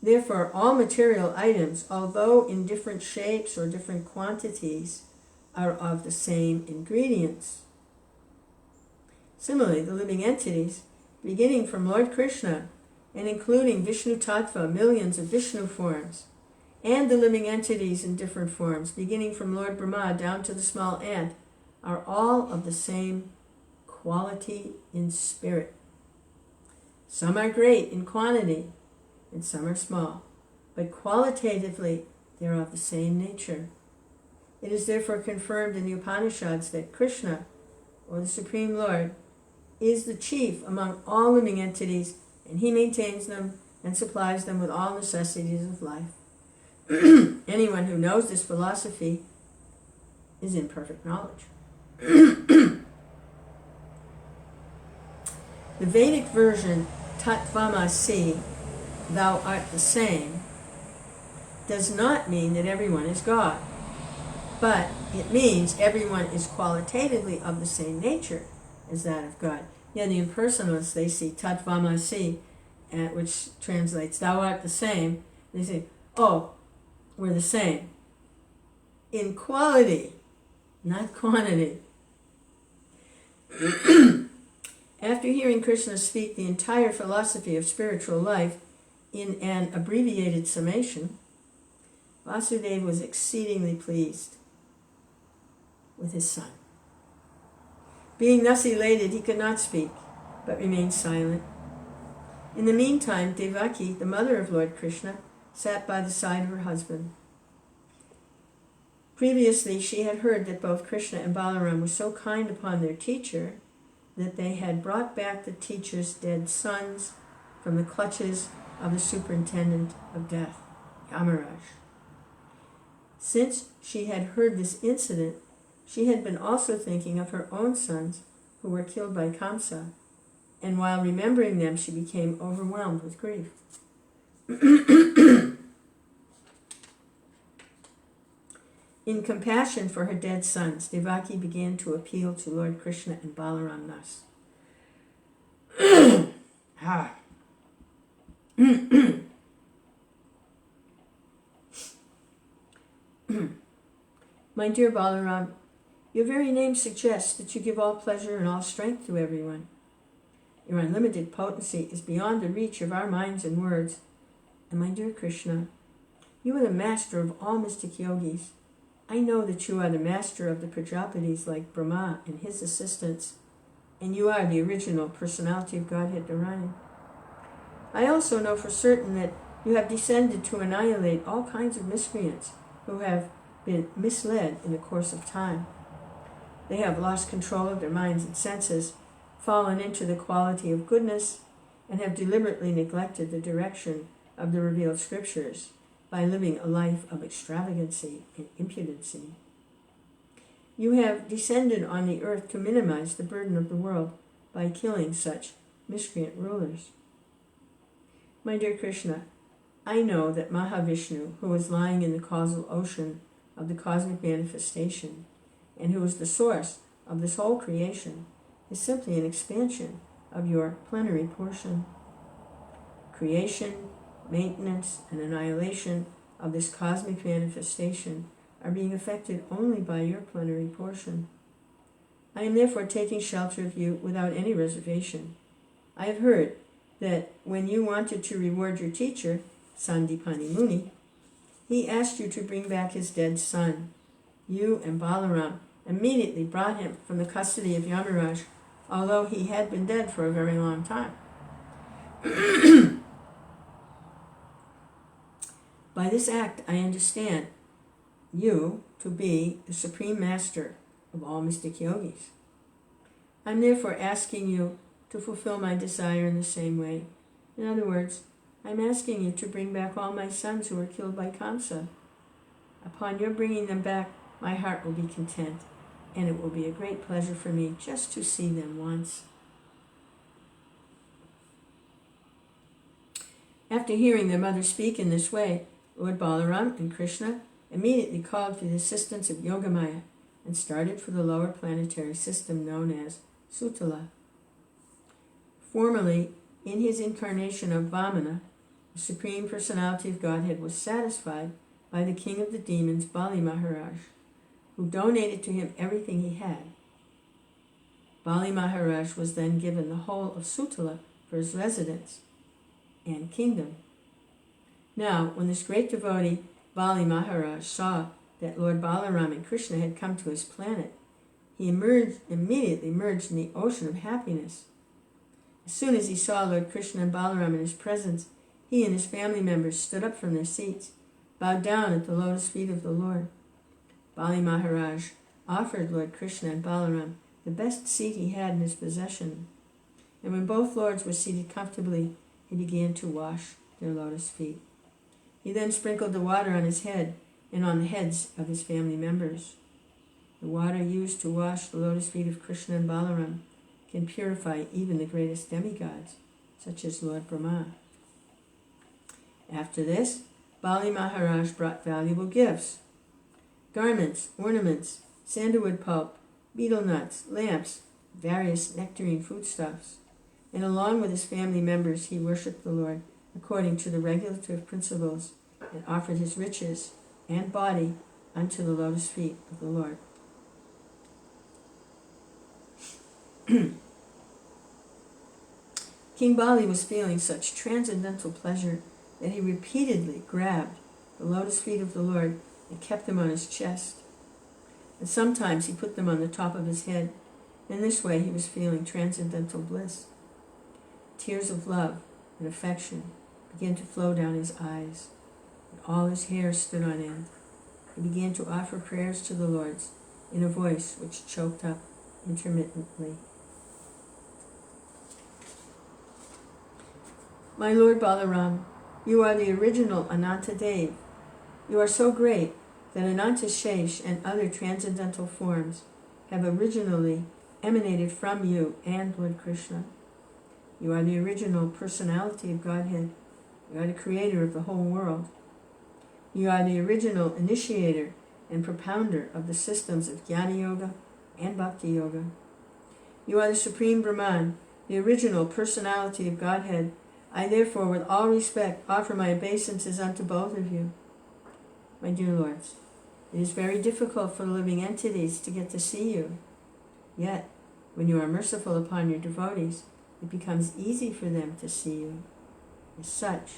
Therefore, all material items, although in different shapes or different quantities, are of the same ingredients. Similarly, the living entities, beginning from Lord Krishna and including Vishnu Tattva, millions of Vishnu forms, and the living entities in different forms, beginning from Lord Brahma down to the small ant, are all of the same quality in spirit. Some are great in quantity, and some are small, but qualitatively they are of the same nature. It is therefore confirmed in the Upanishads that Krishna, or the Supreme Lord, is the chief among all living entities, and he maintains them and supplies them with all necessities of life. Anyone who knows this philosophy is in perfect knowledge. The Vedic version, Tattvamasi, thou art the same, does not mean that everyone is God, but it means everyone is qualitatively of the same nature as that of God. Yeah, the impersonalists, they see Tattvamasi, which translates, thou art the same. They say, oh, we're the same. In quality, not quantity. After hearing Krishna speak the entire philosophy of spiritual life in an abbreviated summation, Vasudeva was exceedingly pleased with his son. Being thus elated, he could not speak, but remained silent. In the meantime, Devaki, the mother of Lord Krishna, sat by the side of her husband. Previously, she had heard that both Krishna and Balaram were so kind upon their teacher that they had brought back the teacher's dead sons from the clutches of the superintendent of death, Yamaraj. Since she had heard this incident, she had been also thinking of her own sons who were killed by Kamsa, and while remembering them, she became overwhelmed with grief. In compassion for her dead sons, Devaki began to appeal to Lord Krishna and Balaram thus. My dear Balaram, your very name suggests that you give all pleasure and all strength to everyone. Your unlimited potency is beyond the reach of our minds and words. And my dear Krishna, you are the master of all mystic yogis. I know that you are the master of the Prajapatis like Brahma and his assistants, and you are the original personality of Godhead divine. I also know for certain that you have descended to annihilate all kinds of miscreants who have been misled in the course of time. They have lost control of their minds and senses, fallen into the quality of goodness, and have deliberately neglected the direction of the revealed scriptures by living a life of extravagancy and impudency. You have descended on the earth to minimize the burden of the world by killing such miscreant rulers. My dear Krishna, I know that Mahavishnu, who is lying in the causal ocean of the cosmic manifestation, and who is the source of this whole creation, is simply an expansion of your plenary portion. Creation, maintenance, and annihilation of this cosmic manifestation are being effected only by your plenary portion. I am therefore taking shelter of you without any reservation. I have heard that when you wanted to reward your teacher, Sandipani Muni, he asked you to bring back his dead son. You and Balaram immediately brought him from the custody of Yamaraj, although he had been dead for a very long time. By this act, I understand you to be the Supreme Master of all mystic yogis. I am therefore asking you to fulfill my desire in the same way. In other words, I am asking you to bring back all my sons who were killed by Kamsa. Upon your bringing them back, my heart will be content, and it will be a great pleasure for me just to see them once. After hearing their mother speak in this way, Lord Balaram and Krishna immediately called for the assistance of Yogamaya and started for the lower planetary system known as Sutala. Formerly, in his incarnation of Vamana, the Supreme Personality of Godhead was satisfied by the king of the demons, Bali Maharaj, who donated to him everything he had. Bali Maharaj was then given the whole of Sutala for his residence and kingdom. Now, when this great devotee, Bali Maharaj, saw that Lord Balaram and Krishna had come to his planet, he immediately emerged in the ocean of happiness. As soon as he saw Lord Krishna and Balaram in his presence, he and his family members stood up from their seats, bowed down at the lotus feet of the Lord. Bali Maharaj offered Lord Krishna and Balaram the best seat he had in his possession, and when both lords were seated comfortably, he began to wash their lotus feet. He then sprinkled the water on his head and on the heads of his family members. The water used to wash the lotus feet of Krishna and Balaram can purify even the greatest demigods, such as Lord Brahma. After this, Bali Maharaj brought valuable gifts: garments, ornaments, sandalwood pulp, betel nuts, lamps, various nectarine foodstuffs, and along with his family members he worshipped the Lord according to the regulative principles and offered his riches and body unto the lotus feet of the Lord. King Bali was feeling such transcendental pleasure that he repeatedly grabbed the lotus feet of the Lord and kept them on his chest. And sometimes he put them on the top of his head. In this way he was feeling transcendental bliss. Tears of love and affection began to flow down his eyes, and all his hair stood on end. He began to offer prayers to the Lords in a voice which choked up intermittently. My Lord Balaram, you are the original Ananta Dev. You are so great that Ananta Shesh and other transcendental forms have originally emanated from you and Lord Krishna. You are the original personality of Godhead. You are the creator of the whole world. You are the original initiator and propounder of the systems of Jnana Yoga and Bhakti Yoga. You are the Supreme Brahman, the original personality of Godhead. I therefore, with all respect, offer my obeisances unto both of you. My dear Lords, it is very difficult for living entities to get to see you. Yet, when you are merciful upon your devotees, it becomes easy for them to see you. As such,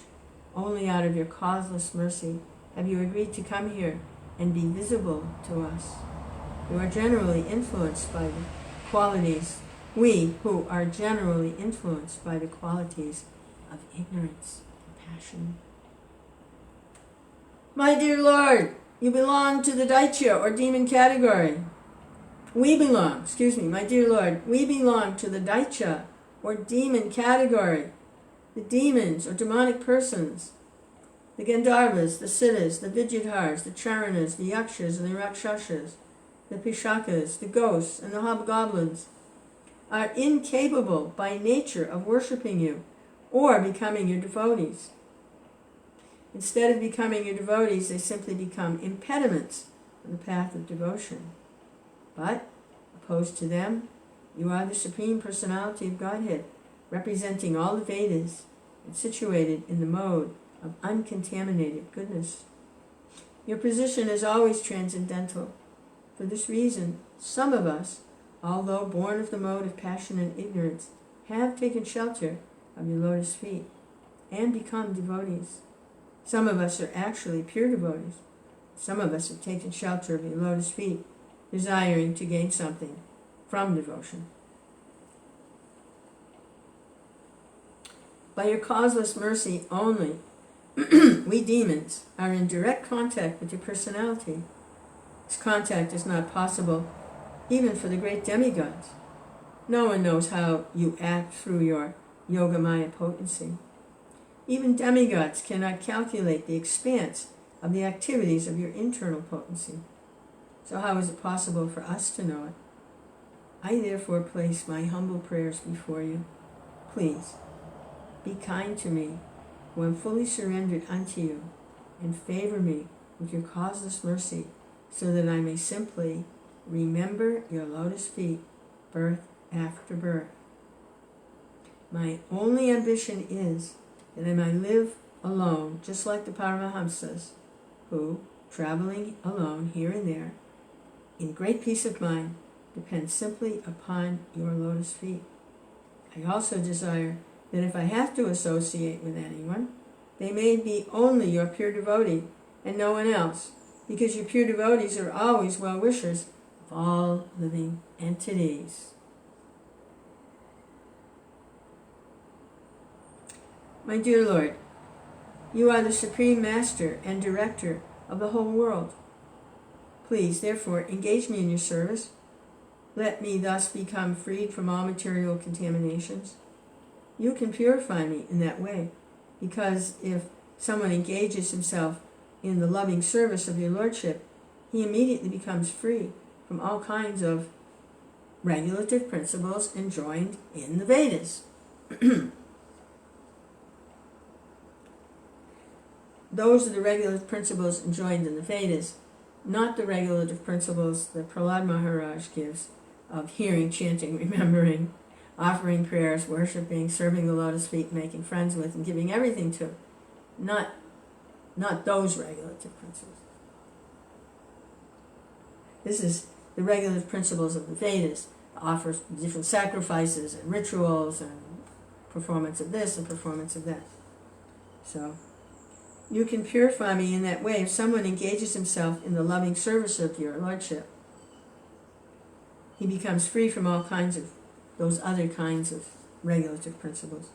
only out of your causeless mercy have you agreed to come here and be visible to us. You are generally influenced by the qualities, we who are generally influenced by the qualities of ignorance and passion. My dear Lord, you belong to the Daitya or demon category. My dear Lord, we belong to the Daitya or demon category. The demons or demonic persons, the Gandharvas, the Siddhas, the Vidyadhars, the Charanas, the Yakshas and the Rakshasas, the Pishakas, the ghosts and the hobgoblins, are incapable by nature of worshipping you or becoming your devotees. Instead of becoming your devotees, they simply become impediments on the path of devotion. But, opposed to them, you are the Supreme Personality of Godhead, representing all the Vedas and situated in the mode of uncontaminated goodness. Your position is always transcendental. For this reason, some of us, although born of the mode of passion and ignorance, have taken shelter of your lotus feet and become devotees. Some of us are actually pure devotees. Some of us have taken shelter of your lotus feet, desiring to gain something from devotion. By your causeless mercy only, we demons are in direct contact with your personality. This contact is not possible even for the great demigods. No one knows how you act through your Yogamaya potency. Even demigods cannot calculate the expanse of the activities of your internal potency. So how is it possible for us to know it? I therefore place my humble prayers before you. Please, be kind to me, who am fully surrendered unto you, and favor me with your causeless mercy, so that I may simply remember your lotus feet, birth after birth. My only ambition is that I might live alone, just like the Paramahamsas, who, traveling alone here and there, in great peace of mind, depend simply upon your lotus feet. I also desire that if I have to associate with anyone, they may be only your pure devotee and no one else, because your pure devotees are always well-wishers of all living entities. My dear Lord, you are the Supreme Master and Director of the whole world. Please, therefore, engage me in your service. Let me thus become freed from all material contaminations. You can purify me in that way, because if someone engages himself in the loving service of your Lordship, he immediately becomes free from all kinds of regulative principles enjoined in the Vedas. Those are the regulative principles enjoined in the Vedas, not the regulative principles that Prahlad Maharaj gives of hearing, chanting, remembering, offering prayers, worshipping, serving the lotus feet, making friends with, and giving everything to. Not those regulative principles. This is the regulative principles of the Vedas. Offers different sacrifices and rituals and performance of this and performance of that. So, you can purify me in that way if someone engages himself in the loving service of your Lordship. He becomes free from all kinds of those other kinds of regulative principles.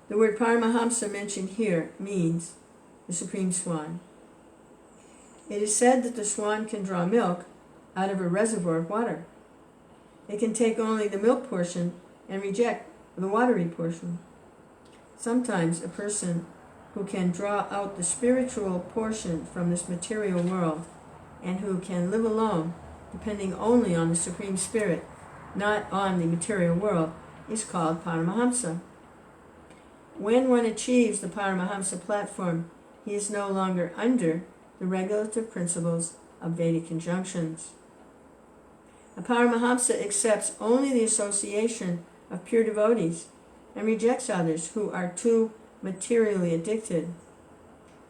The word Paramahamsa mentioned here means the Supreme Swan. It is said that the swan can draw milk out of a reservoir of water. It can take only the milk portion and reject the watery portion. Sometimes a person who can draw out the spiritual portion from this material world and who can live alone, depending only on the Supreme Spirit, not on the material world, is called Paramahamsa. When one achieves the Paramahamsa platform, he is no longer under the regulative principles of Vedic conjunctions. A Paramahamsa accepts only the association of pure devotees and rejects others who are too materially addicted.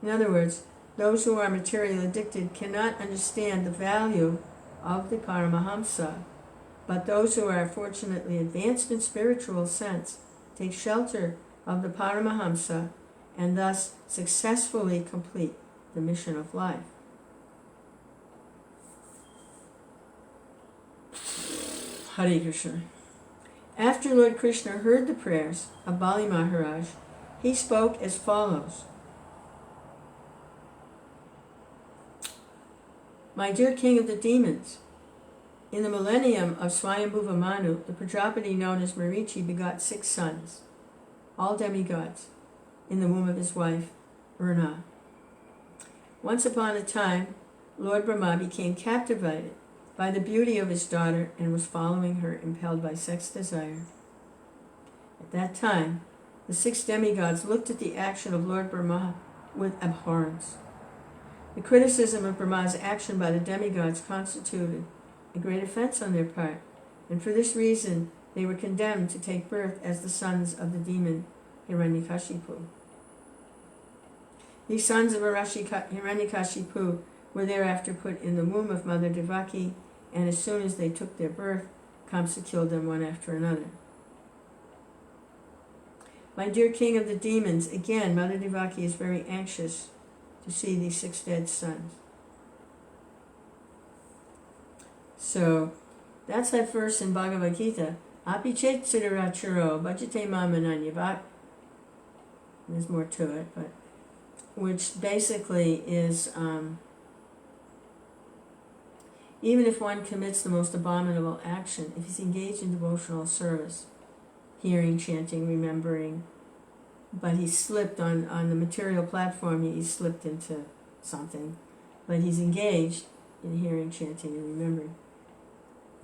In other words, those who are materially addicted cannot understand the value of the Paramahamsa, but those who are fortunately advanced in spiritual sense take shelter of the Paramahamsa and thus successfully complete the mission of life. Hare Krishna. After Lord Krishna heard the prayers of Bali Maharaj, he spoke as follows. My dear king of the demons, in the millennium of Swayambhuva Manu, the Prajapati known as Marichi begot 6 sons, all demigods, in the womb of his wife, Urna. Once upon a time, Lord Brahma became captivated by the beauty of his daughter and was following her, impelled by sex desire. At that time, the 6 demigods looked at the action of Lord Brahma with abhorrence. The criticism of Brahma's action by the demigods constituted a great offense on their part, and for this reason they were condemned to take birth as the sons of the demon Hiranyakashipu. These sons of Hiranyakashipu were thereafter put in the womb of Mother Devaki, and as soon as they took their birth, Kamsa killed them one after another. My dear king of the demons, again, Mother Devaki is very anxious to see these 6 dead sons. So, that's that verse in Bhagavad Gita. Api chet siddharacharo bhajate mamananyavat. There's more to it, but which basically is, even if one commits the most abominable action, if he's engaged in devotional service, hearing, chanting, remembering, but he slipped on the material platform, he slipped into something, but he's engaged, in hearing, chanting, and remembering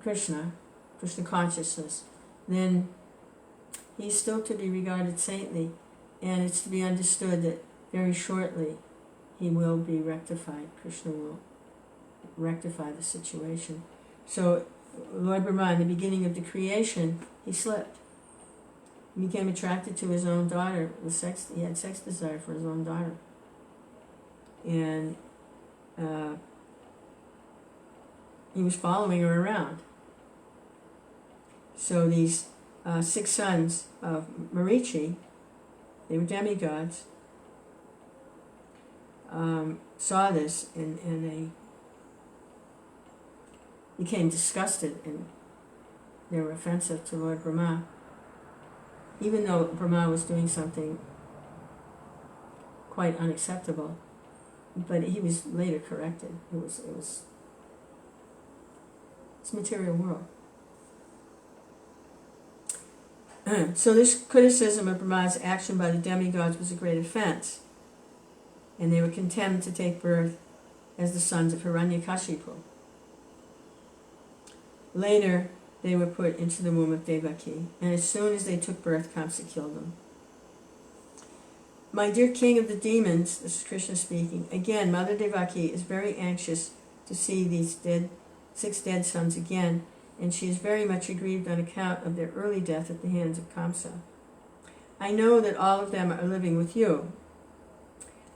Krishna consciousness, then he's still to be regarded saintly, and it's to be understood that very shortly he will be rectified. Krishna will rectify the situation. So Lord Brahma, in the beginning of the creation, he slipped. He became attracted to his own daughter with sex. He had sex desire for his own daughter, and he was following her around. So these 6 sons of Marichi, they were demigods, saw this and they became disgusted, and they were offensive to Lord Brahma, even though Brahma was doing something quite unacceptable. But he was later corrected. It's material world. So this criticism of Brahma's action by the demigods was a great offense, and they were condemned to take birth as the sons of Hiranyakashipu. Later, they were put into the womb of Devaki, and as soon as they took birth, Kamsa killed them. My dear king of the demons, this is Krishna speaking, again, Mother Devaki is very anxious to see these 6 dead sons again, and she is very much aggrieved on account of their early death at the hands of Kamsa. I know that all of them are living with you.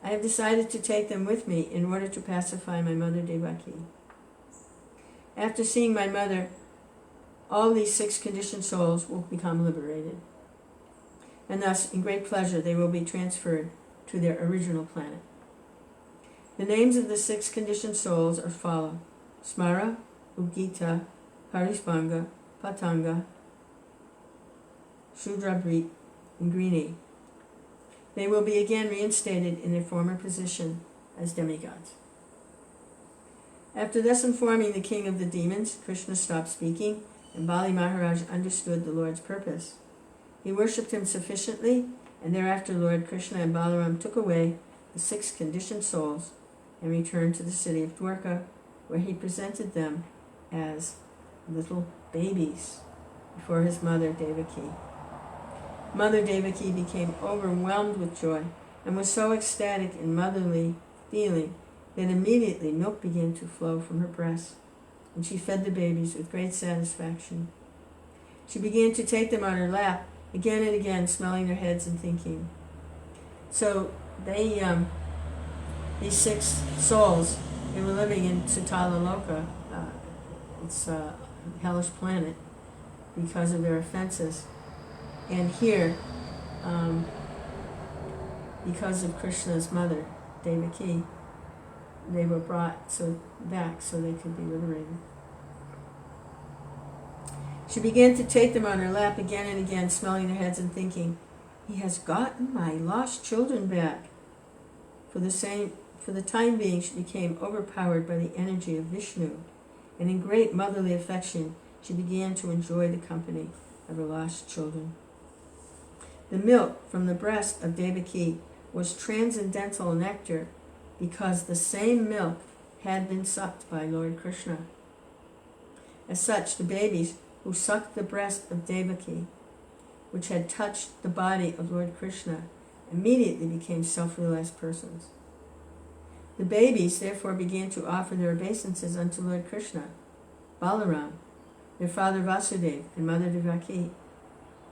I have decided to take them with me in order to pacify my mother Devaki. After seeing my mother, all these 6 conditioned souls will become liberated, and thus, in great pleasure, they will be transferred to their original planet. The names of the 6 conditioned souls are follow: Smara, Ugita, Parisbanga, Patanga, Shudrabrit, and Grini. They will be again reinstated in their former position as demigods. After thus informing the king of the demons, Krishna stopped speaking, and Bali Maharaj understood the Lord's purpose. He worshipped him sufficiently, and thereafter Lord Krishna and Balaram took away the 6 conditioned souls and returned to the city of Dwarka, where he presented them as little babies before his mother Devaki. Mother Devaki became overwhelmed with joy and was so ecstatic in motherly feeling that immediately milk began to flow from her breast, and she fed the babies with great satisfaction. She began to take them on her lap again and again, smelling their heads and thinking. So they, these 6 souls, they were living in Sutala Loka. It's a hellish planet because of their offenses. And here, because of Krishna's mother, Devaki, they were brought back so they could be liberated. She began to take them on her lap again and again, smelling their heads and thinking, "He has gotten my lost children back." For the time being, she became overpowered by the energy of Vishnu, and in great motherly affection, she began to enjoy the company of her lost children. The milk from the breast of Devaki was transcendental nectar, because the same milk had been sucked by Lord Krishna. As such, the babies who sucked the breast of Devaki, which had touched the body of Lord Krishna, immediately became self-realized persons. The babies therefore began to offer their obeisances unto Lord Krishna, Balaram, their father Vasudeva, and mother Devaki,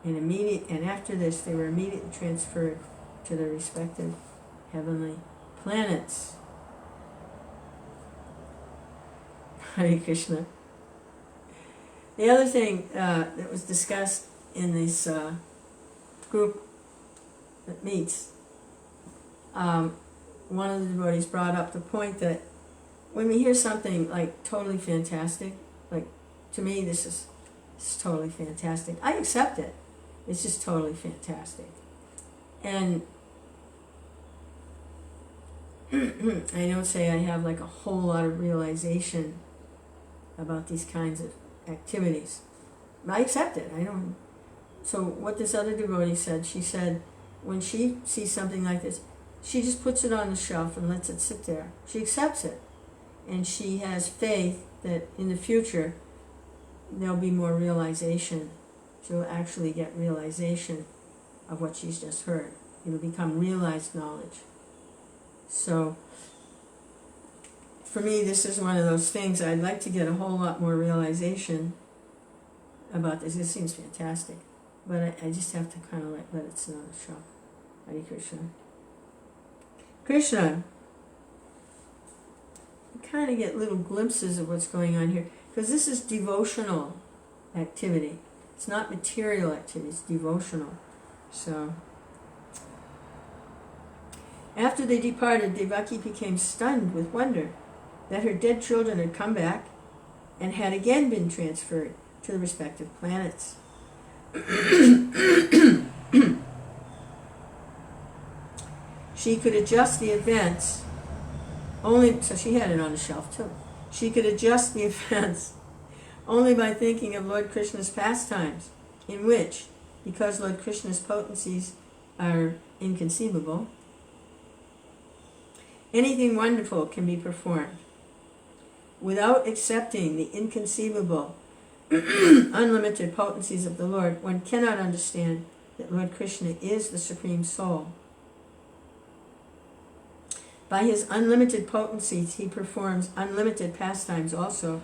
and after this they were immediately transferred to their respective heavenly planets. Hare Krishna. The other thing that was discussed in this group that meets, one of the devotees brought up the point that when we hear something like totally fantastic, like to me this is totally fantastic, I accept it. It's just totally fantastic. And I don't say I have like a whole lot of realization about these kinds of activities. I accept it. So what this other devotee said, she said when she sees something like this, she just puts it on the shelf and lets it sit there. She accepts it. and she has faith that in the future there'll be more realization. She'll actually get realization of what she's just heard. It'll become realized knowledge. So, for me, this is one of those things I'd like to get a whole lot more realization about this. This seems fantastic, but I just have to kind of let it sit on the shelf. Hare Krishna. Krishna. You kind of get little glimpses of what's going on here, because this is devotional activity. It's not material activity, it's devotional. So, after they departed, Devaki became stunned with wonder that her dead children had come back and had again been transferred to the respective planets. She could adjust the events only, so she had it on the shelf too. She could adjust the events only by thinking of Lord Krishna's pastimes, in which, because Lord Krishna's potencies are inconceivable, anything wonderful can be performed. Without accepting the inconceivable, unlimited potencies of the Lord, one cannot understand that Lord Krishna is the Supreme Soul. By his unlimited potencies, he performs unlimited pastimes also,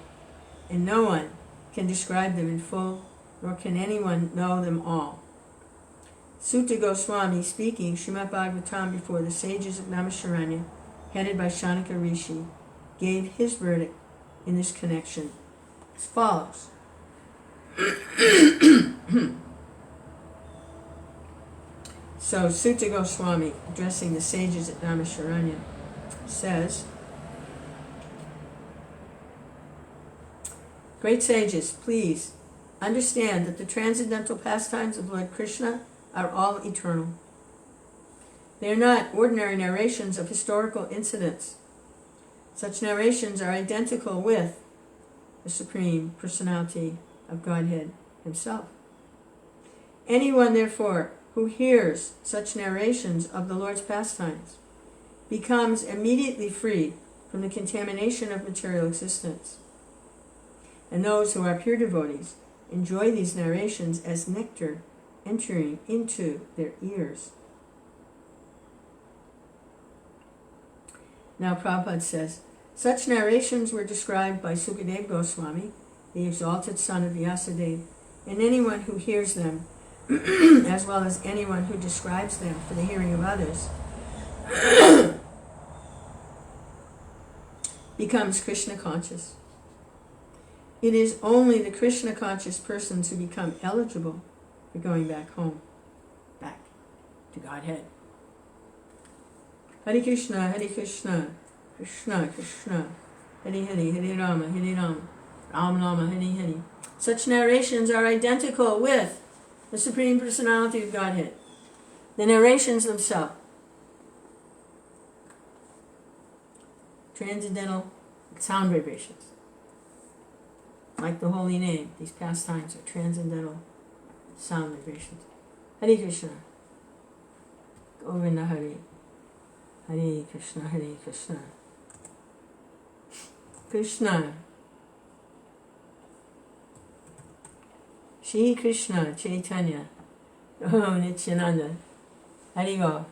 and no one can describe them in full, nor can anyone know them all. Sutta Goswami, speaking Srimad Bhagavatam before the sages of Naimisharanya, headed by Shanaka Rishi, gave his verdict in this connection as follows. So Sutta Goswami, addressing the sages at Naimisharanya, says, Great sages, please understand that the transcendental pastimes of Lord Krishna are all eternal. They are not ordinary narrations of historical incidents. Such narrations are identical with the Supreme Personality of Godhead himself. Anyone, therefore, who hears such narrations of the Lord's pastimes becomes immediately free from the contamination of material existence. And those who are pure devotees enjoy these narrations as nectar entering into their ears. Now Prabhupada says, such narrations were described by Sukadeva Goswami, the exalted son of Vyasadeva, and anyone who hears them, as well as anyone who describes them for the hearing of others, becomes Krishna conscious. It is only the Krishna conscious persons who become eligible for going back home, back to Godhead. Hare Krishna, Krishna Krishna, Hare Hare, Hare Rama, Rama Rama, Hare Hare. Such narrations are identical with the Supreme Personality of Godhead. The narrations themselves. Transcendental sound vibrations. Like the holy name, these pastimes are transcendental sound vibrations. Hare Krishna. Govinda Hare. Hare Krishna, Hare Krishna. Krishna. Shri Krishna Chaitanya. Oh, Nityananda. Hare Go.